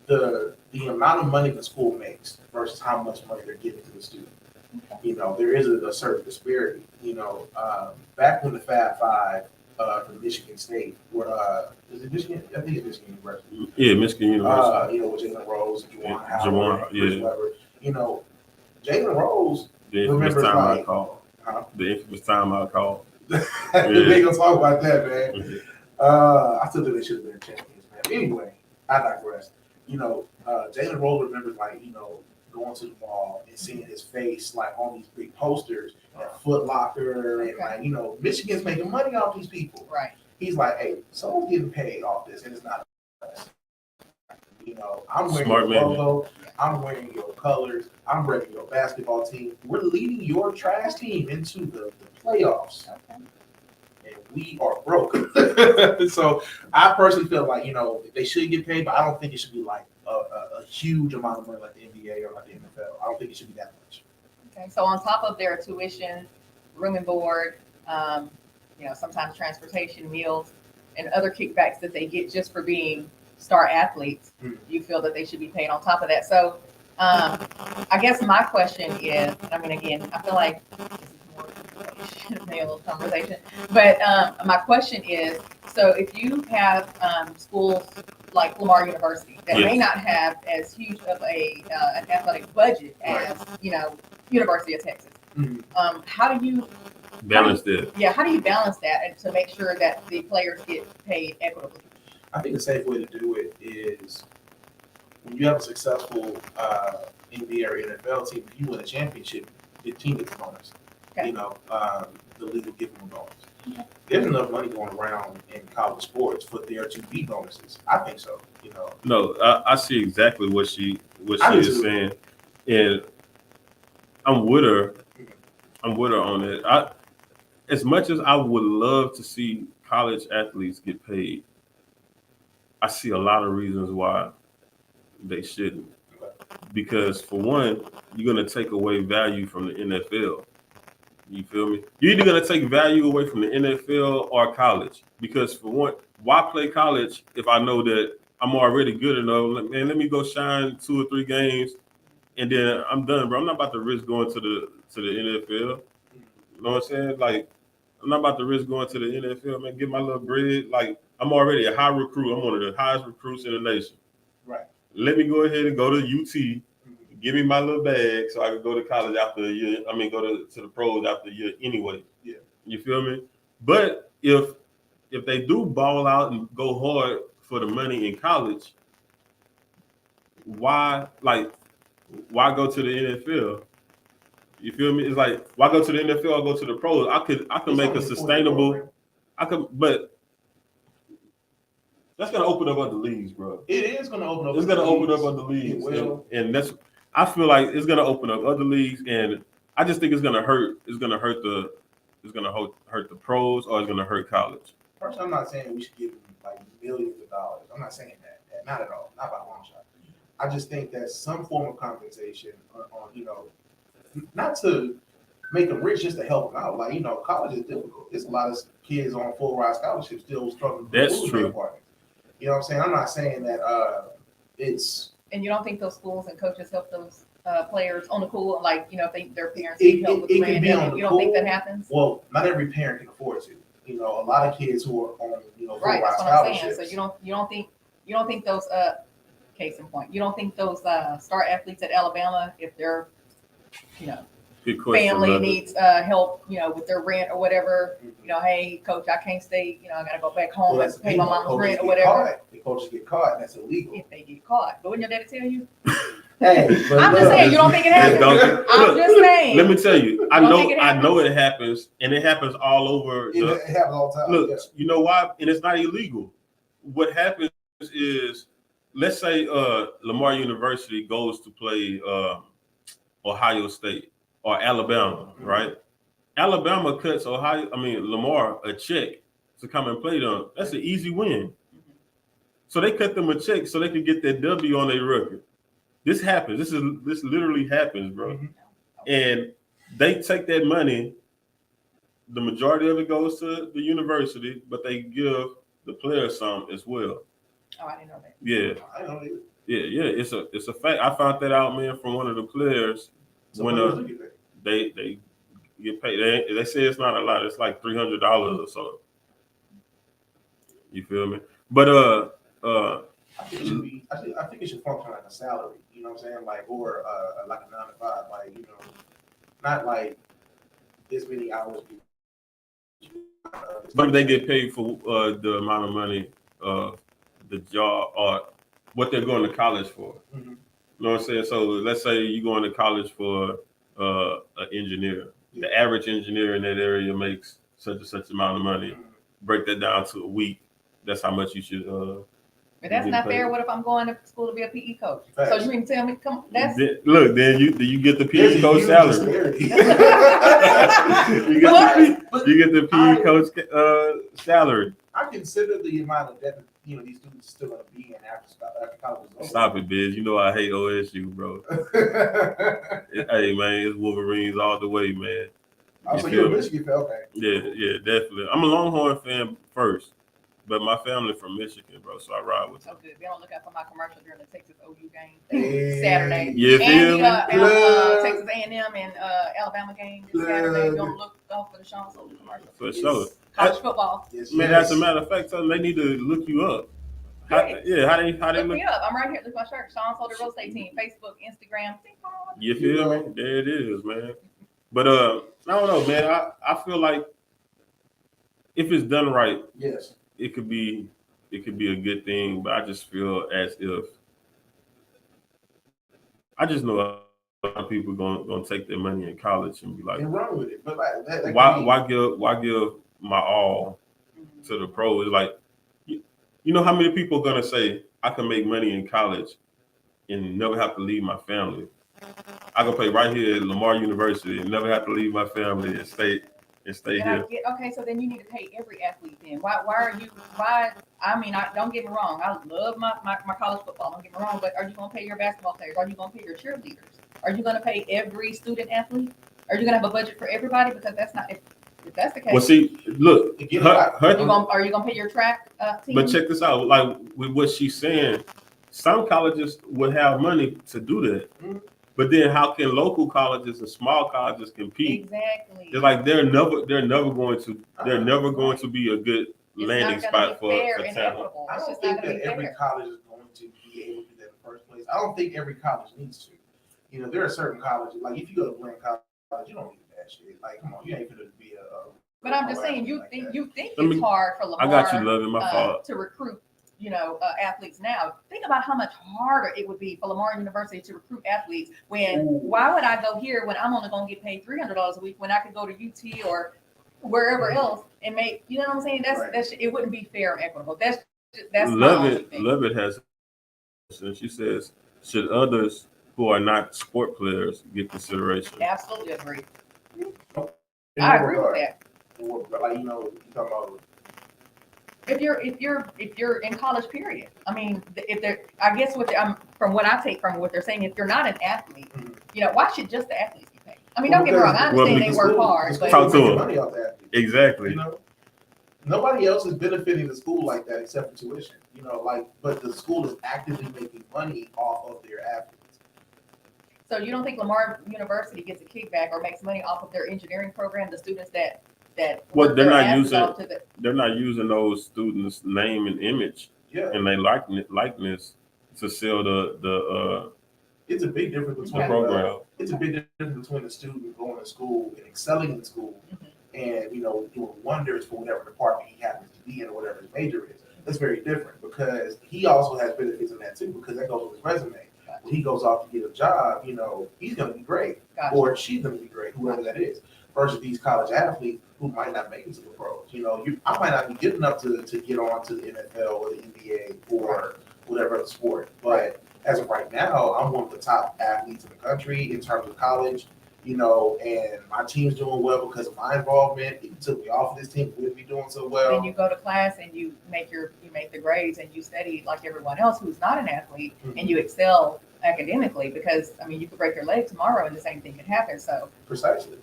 the amount of money the school makes versus how much money they're giving to the student, there is a certain disparity. Back when the Fab Five from Michigan State were, is it Michigan? I think it's Michigan University. Yeah, Michigan University. With Jalen Rose, Juwan Howard, Chris Webber. Jalen Rose. The infamous time I called. The infamous time I called. We ain't gonna talk about that, man. I still think they should have been champions, man. Anyway, I digress. Jalen Rose remembers going to the mall and seeing his face on these big posters at Foot Locker and Michigan's making money off these people. Right. He's like, hey, someone's getting paid off this and it's not us. I'm wearing your logo, I'm wearing your colors, I'm wearing your basketball team. We're leading your trash team into the playoffs. Okay. And we are broke. So I personally feel like, they should get paid, but I don't think it should be like a huge amount of money like the NBA or like the NFL. I don't think it should be that much. Okay. So on top of their tuition, room and board, sometimes transportation, meals, and other kickbacks that they get just for being star athletes, you feel that they should be paid on top of that. So I guess my question is, again, I feel like this is more male conversation, but my question is, so if you have schools like Lamar University that may Yes. not have as huge of an athletic budget as University of Texas. Mhm. How do you Balance that. Yeah, how do you balance that and to make sure that the players get paid equitably? I think a safe way to do it is when you have a successful NBA or NFL team, if you win a championship, the team gets a bonus. Okay. You know, the league will give them a bonus. Okay. There's enough money going around in college sports for there to be bonuses. I think so. You know. No, I see exactly what she I is do. saying, and I'm with her. I'm with her on it. As much as I would love to see college athletes get paid, I see a lot of reasons why they shouldn't. Because for one, you're gonna take away value from the NFL. You feel me? You're either gonna take value away from the NFL or college. Because for one, why play college if I know that I'm already good enough? Like, man, let me go shine 2 or 3 games, and then I'm done, bro. I'm not about to risk going to the NFL. You know what I'm saying? Like, I'm not about to risk going to the NFL, man. Get my little bread. Like, I'm already a high recruit. I'm one of the highest recruits in the nation. Right. Let me go ahead and go to UT. Give me my little bag so I can go to college after a year. I mean, go to the pros after a year anyway. Yeah. You feel me? But if they do ball out and go hard for the money in college, why go to the NFL? You feel me? It's like, why go to the NFL or go to the pros? I could make a sustainable. But that's gonna open up other leagues, bro. It is going to open up. It's gonna open up other leagues, It will. and that's. I feel like it's gonna open up other leagues, and I just think it's gonna hurt. It's gonna hurt the pros, or it's gonna hurt college. First, I'm not saying we should give them like millions of dollars. I'm not saying that. Not at all. Not by a long shot. I just think that some form of compensation on not to make them rich, just to help them out. Like, college is difficult. There's a lot of kids on full ride scholarships still struggling. That's true. You know what I'm saying? I'm not saying that it's. And you don't think those schools and coaches help those players on the pool? Like, if their parents need help with can be on the you don't think pool. that happens? Well, not every parent can afford to. A lot of kids who are on full Right, ride that's what I'm saying. scholarships. So you don't think those case in point. You don't think those star athletes at Alabama, if their Good question, family brother. needs help, with their rent or whatever, hey coach, I can't stay, I gotta go back home and pay my mama's rent or whatever. The coaches get caught, that's illegal. If they get caught. But wouldn't your daddy tell you? Hey, I'm just saying, you don't think it happens? I'm just saying. Let me tell you, I You don't know think it it happens, and it happens all over. It happens all the time. Look, yeah. you know why? And it's not illegal. What happens is, let's say Lamar University goes to play Ohio State or Alabama, right? Alabama cuts Lamar a check to come and play them. That's an easy win. So they cut them a check so they could get that W on their record. This happens. This literally happens, bro. Mm-hmm. And they take that money. The majority of it goes to the university, but they give the players some as well. Oh, I didn't know that. Yeah, I don't either. yeah. It's a fact. I found that out, man, from one of the players. So when players do get paid. they get paid. They say it's not a lot. It's like $300 or so. You feel me? But I think it should be. I think it should function like a salary. You know what I'm saying? Like, or like a 9 to 5. Like, not like this many hours. but they get paid for the amount of money, the job, or what they're going to college for. Mm-hmm. You know what I'm saying? So let's say you're going to college for an engineer. The average engineer in that area makes such and such amount of money. Mm-hmm. Break that down to a week. That's how much you should. But that's not fair. What if I'm going to school to be a PE coach? Facts. So you mean tell me, come on, that's Then you get the There's PE a coach huge salary. disparity. You get the PE coach salary. I consider the amount of debt these students still going to be in after college is over. Stop it, Biz. You know I hate OSU, bro. Hey, man, it's Wolverines all the way, man. So you're a Michigan fan, okay? Yeah, definitely. I'm a Longhorn fan first, but my family from Michigan, bro. So I ride with them. so good. They don't look out for my commercial during the Texas OU game Hey. Saturday. You feel And me? Plug. Texas A&M and Alabama game this Saturday. Don't look out for the Shawn Sold It commercial. For sure. College football. Yes, Man, as a matter of fact, tell them they need to look you up. How Yes. they Look look? me up. I'm right here. Look at my shirt. Shawn Sold It Real Estate Team. Facebook, Instagram. Ding dong. You feel me? There it is, man. But I don't know, man. I feel like if it's done right, Yes. it could be a good thing. But I just feel as if I just know a lot of people gonna take their money in college and be like, And run with it. But like that why give my all to the pros? Like, you know how many people are gonna say I can make money in college and never have to leave my family? I can play right here at Lamar University and never have to leave my family and stay And here. okay, so then you need to pay every athlete then. Why I mean, don't get me wrong. I love my college football. Don't get me wrong, but are you going to pay your basketball players? Are you going to pay your cheerleaders? Are you going to pay every student athlete? Are you going to have a budget for everybody? Because that's not, if that's the case. Well, see, look, are you going to pay your track team? But check this out. Like with what she's saying, some colleges would have money to do that. Mm-hmm. But then how can local colleges and small colleges compete? Exactly. They're like they're never going to be a good landing spot for talent. I don't think that every college is going to be able to do that in the first place. I don't think every college needs to. You know, there are certain colleges, like if you go to Glenn College, you don't need that shit. Like, come on, you ain't gonna be a but I'm just saying, you think it's hard for Lamar I got you, loving my fault. To recruit, athletes now. Think about how much harder it would be for Lamar University to recruit athletes. Why would I go here when I'm only going to get paid $300 a week when I could go to UT or wherever else and make, you know what I'm saying? That's it wouldn't be fair and equitable. That's Love it has, and she says, should others who are not sport players get consideration? Absolutely agree. I agree with that. Like, you talking about. If you're in college, period. I mean, I guess from what I take from what they're saying, if you're not an athlete, why should just the athletes be paid? I mean, don't get me wrong. I understand they work hard, but talk to them. Money off the athletes. Exactly. Nobody else is benefiting the school like that except for tuition. But the school is actively making money off of their athletes. So you don't think Lamar University gets a kickback or makes money off of their engineering program? The students that well, they're not using those students' name and image and their likeness to sell the it's a big difference between program. It's a big difference between a student going to school and excelling in school and doing wonders for whatever department he happens to be in or whatever his major is. That's very different because he also has benefits in that too because that goes with his resume. When he goes off to get a job, he's going to be great or she's going to be great, whoever that is. Versus these college athletes who might not make it to the pros. I might not be good enough to get on to the NFL or the NBA or whatever other sport. But as of right now, I'm one of the top athletes in the country in terms of college, and my team's doing well because of my involvement. If you took me off of this team, we wouldn't be doing so well. And you go to class and you make the grades and you study like everyone else who's not an athlete and you excel academically because, you could break your leg tomorrow and the same thing could happen. So precisely.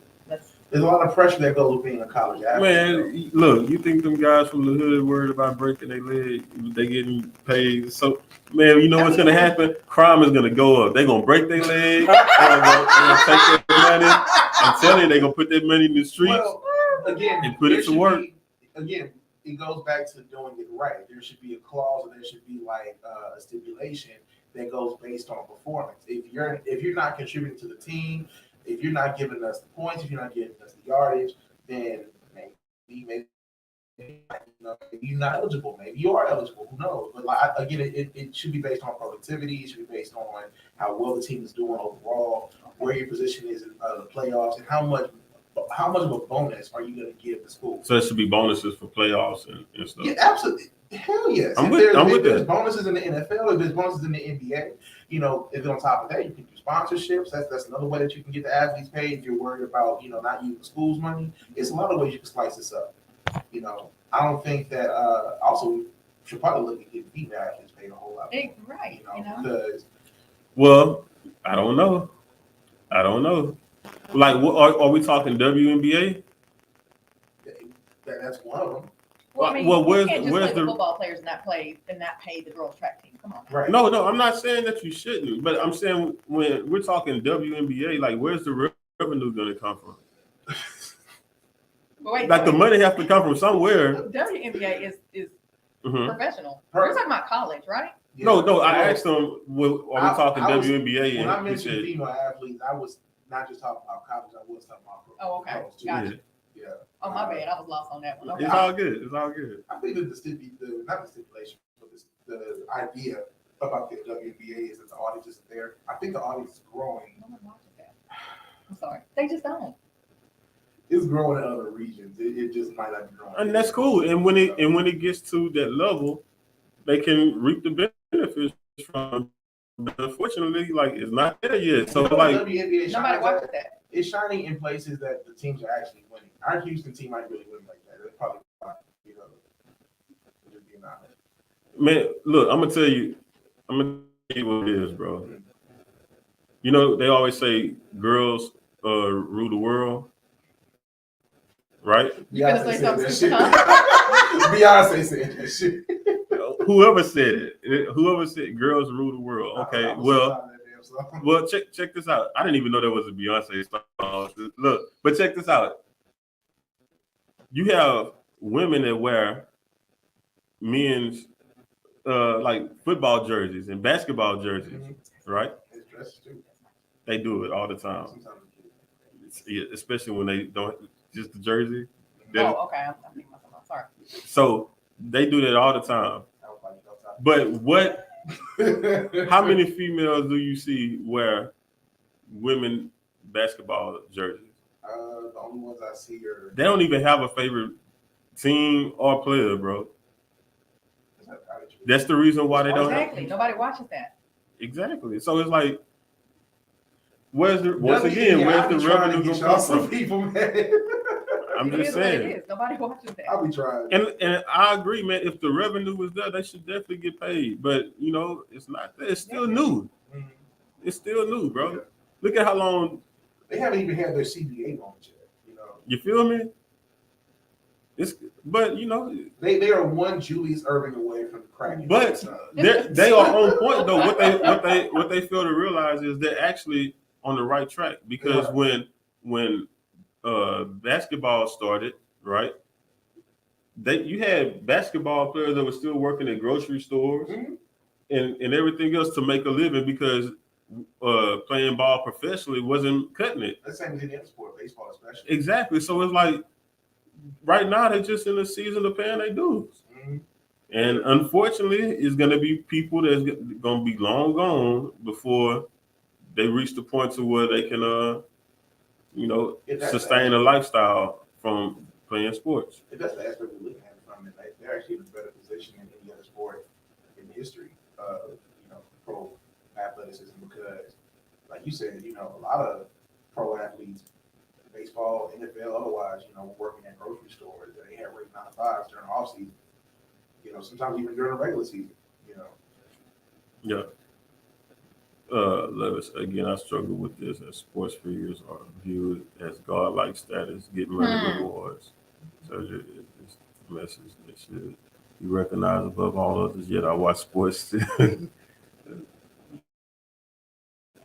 There's a lot of pressure that goes with being a college athlete. Man, look, you think them guys from the hood worried about breaking their leg? They getting paid. So, man, you know what's going to happen? Crime is going to go up. They're going to break their leg. They're going to take their money. I'm telling you, they're going to put that money in the streets and put it to work. It goes back to doing it right. There should be a clause or there should be like a stipulation that goes based on performance. If you're not contributing to the team, if you're not giving us the points, if you're not giving us the yardage, then maybe you're not eligible. Maybe you are eligible. Who knows? But it should be based on productivity. It should be based on how well the team is doing overall, where your position is in the playoffs, and how much of a bonus are you going to give the school. So it should be bonuses for playoffs and stuff. Yeah, absolutely. Hell yes. I'm with that. There's bonuses in the NFL. If there's bonuses in the NBA, if on top of that, you can do sponsorships. That's another way that you can get the athletes paid. If you're worried about, not using the school's money, it's a lot of ways you can slice this up. I don't think that. Also, we should probably look at getting female athletes paid a whole lot more. Right. Because. Well, I don't know. Like, are we talking WNBA? That's one of them. Where's the football players not pay the girls' track team? Come on. Right. No, I'm not saying that you shouldn't, but I'm saying when we're talking WNBA, like, where's the revenue going to come from? Wait, the money has to come from somewhere. WNBA is professional. Her- You're talking about college, right? Yeah. No. I asked him, are we talking I was- WNBA? When I And he mentioned said, female athletes, I was not just talking about college. I was talking about Oh, okay. pros, too. Gotcha. Yeah. Oh, my bad. I was lost on that one. Okay. it's all good. It's all good. I think that not the stipulation, but the idea about the WNBA is that the audience isn't there. I think the audience is growing. No one watches that. I'm sorry. They just don't. It's growing in other regions. It just might not be growing. And that's cool. And when it gets to that level, they can reap the benefits from. But unfortunately, like it's not there yet. So like WNBA Nobody watches that. it's shining in places that the teams are actually winning. Our Houston team might really win like that. It's probably not, just being honest. man, look, I'm gonna tell you what it is, bro. You know, they always say girls rule the world, right? You gonna say something said stupid, that shit. Beyonce said that shit. Whoever said girls rule the world. Okay, I was so tired of that damn song. well, check this out. I didn't even know there was a Beyonce song. Look, but check this out. You have women that wear men's like football jerseys and basketball jerseys, right? His dresses too. They do it all the time. Sometimes Yeah, especially when they don't just the jersey. Oh, okay. I'm thinking myself. Sorry. So they do that all the time. I was like, no time. But how many females do you see wear women basketball jerseys? The only ones I see are. They don't even have a favorite team or player, bro. That's the reason why they don't. Exactly. Nobody watches that. Exactly. So it's like, where's the revenue gonna come from? People, man. I'm It just is what it saying. is. Nobody watches that. I'll be trying. And I agree, man. If the revenue was there, they should definitely get paid. But you know, it's not there. It's still new. Mhm. It's still new, bro. Yeah. Look at how long. They haven't even had their CBA launch yet. You feel me? But you know, They are one Julius Irving away from cracking. but they are on point though. What they fail to realize is they're actually on the right track because when basketball started, right? You had basketball players that were still working at grocery stores and everything else to make a living because playing ball professionally wasn't cutting it. That's the same as any other sport, baseball especially. Exactly. So it's like right now they're just in the season of paying their dues. Mm-hmm. And unfortunately, it's going to be people that's going to be long gone before they reach the point to where they can, sustain a lifestyle from playing sports. If that's the aspect we're looking at from it, they're actually in a better position than any other sport in history of, pro athleticism because, like you said, a lot of pro athletes, baseball, NFL, otherwise, working at grocery stores, they had work 9 to 5s during the off season. Sometimes even during the regular season. Yeah. Levis, again, I struggle with this as sports figures are viewed as godlike status, get money rewards. So it's a message that should be recognized above all others. Yet I watch sports.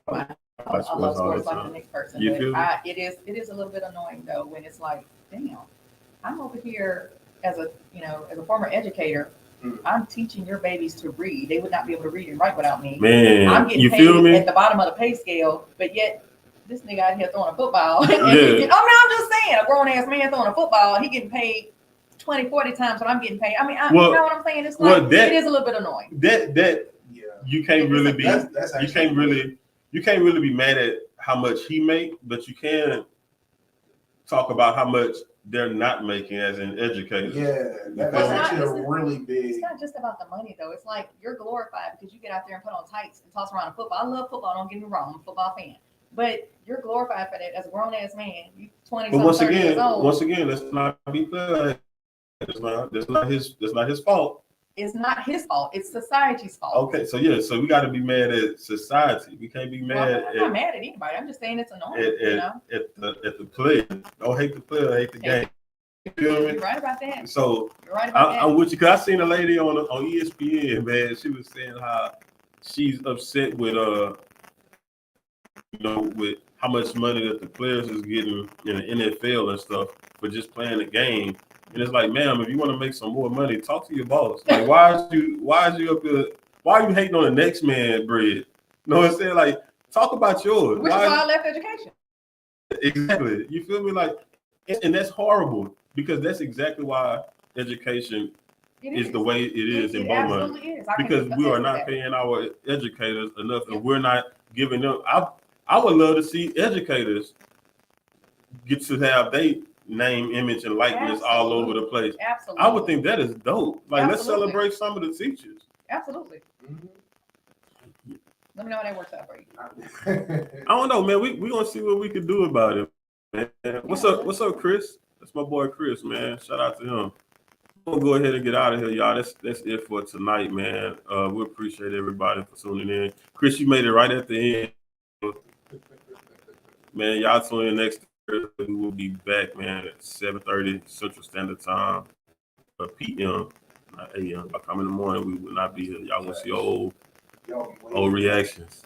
I love sports like the next person. You feel me? It is a little bit annoying though when it's like, damn, I'm over here as a former educator. I'm teaching your babies to read. They would not be able to read and write without me. Man, I'm getting you paid feel me? at the bottom of the pay scale, but yet this nigga out here throwing a football. Yeah. I'm just saying, a grown ass man throwing a football, he getting paid 20, 40 times what I'm getting paid. I mean, you know what I'm saying? It's like it is a little bit annoying. That you can't really be. That's You can't really be mad at how much he make, but you can talk about how much they're not making as an educator. Yeah, that's actually a really big. It's not just about the money though. It's like you're glorified because you get out there and put on tights and toss around a football. I love football. Don't get me wrong, I'm a football fan. But you're glorified for that as a grown ass man. You 20 But once years old. again, let's not be clear. That's not his fault. It's not his fault. It's society's fault. Okay, so we got to be mad at society. We can't be mad. I'm not mad at anybody. I'm just saying it's annoying. At the player. Don't hate the player, hate the game. You feel me? You're right about that. So You're right about that. I'm with you because I seen a lady on ESPN, man. She was saying how she's upset with with how much money that the players is getting in the NFL and stuff for just playing the game. And it's like, ma'am, if you want to make some more money, talk to your boss. Like, why is you up here? Why are you hating on the next man bread? You know what I'm saying? Like, talk about yours. Which is why I left education. Exactly. You feel me? Like, and that's horrible because that's exactly why education is the way it is in Beaumont. Absolutely is. Because we are not paying our educators enough, and we're not giving them. I would love to see educators get to have their name, image, and likeness all over the place. Absolutely. I would think that is dope. Like, let's Absolutely. celebrate some of the teachers. Absolutely. Let me know when that works out for you. I don't know, man. We gonna see what we can do about it, man. What's up, Chris? That's my boy Chris, man. Shout out to him. We'll go ahead and get out of here, y'all. That's it for tonight, man. We appreciate everybody for tuning in. Chris, you made it right at the end. Man, y'all tune in next Thursday. We will be back, man, at 7:30 Central Standard Time, PM, not AM. By come in the morning, we will not be here. Y'all will see old reactions.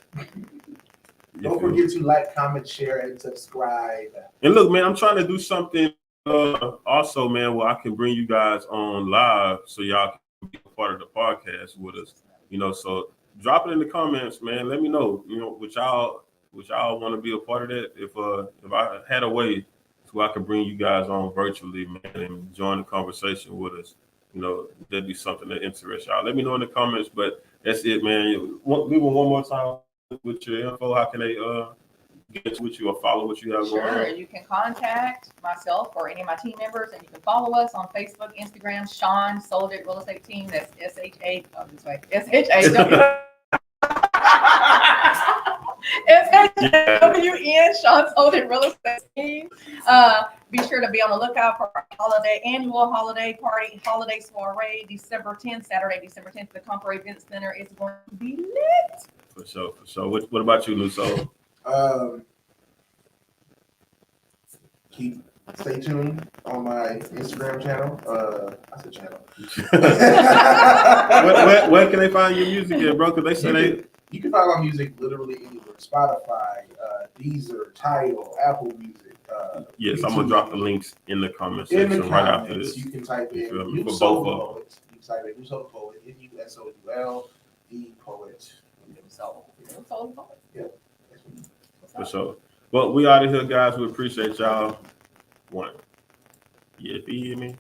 Don't forget to like, comment, share, and subscribe. And look, man, I'm trying to do something also, man, where I can bring you guys on live so y'all can be a part of the podcast with us. You know, so drop it in the comments, man. Let me know, you know, would y'all want to be a part of that? If I had a way so I could bring you guys on virtually, man, and join the conversation with us, you know, that'd be something that interests y'all. Let me know in the comments, but that's it, man. Leave them one more time with your info. How can they get with you or follow what you have going on? Sure, you can contact myself or any of my team members, and you can follow us on Facebook, Instagram, Shawn Sold It Real Estate Team. That's SHA. Oh, this way. SHAW. SHWN, Shawn Sold It Real Estate Team. Be sure to be on the lookout for our annual holiday party, holiday soiree, December 10th, Saturday, December 10th. The Comfort Event Center is going to be lit. For sure. What about you, Luso? Stay tuned on my Instagram channel. I said channel. where can they find your music at, bro? Because they say you can find my music literally anywhere: Spotify, Deezer, Tidal, Apple Music. Yes, YouTube. I'm gonna drop the links in the comment section right after this. You can type in for New both Soul of them. Poet. You can type in New Soul Poet, NUSOUL, the poet. Sold Poet. Yep. For sure. Well, we out of here, guys. We appreciate y'all. One. Yeah, if you hear me.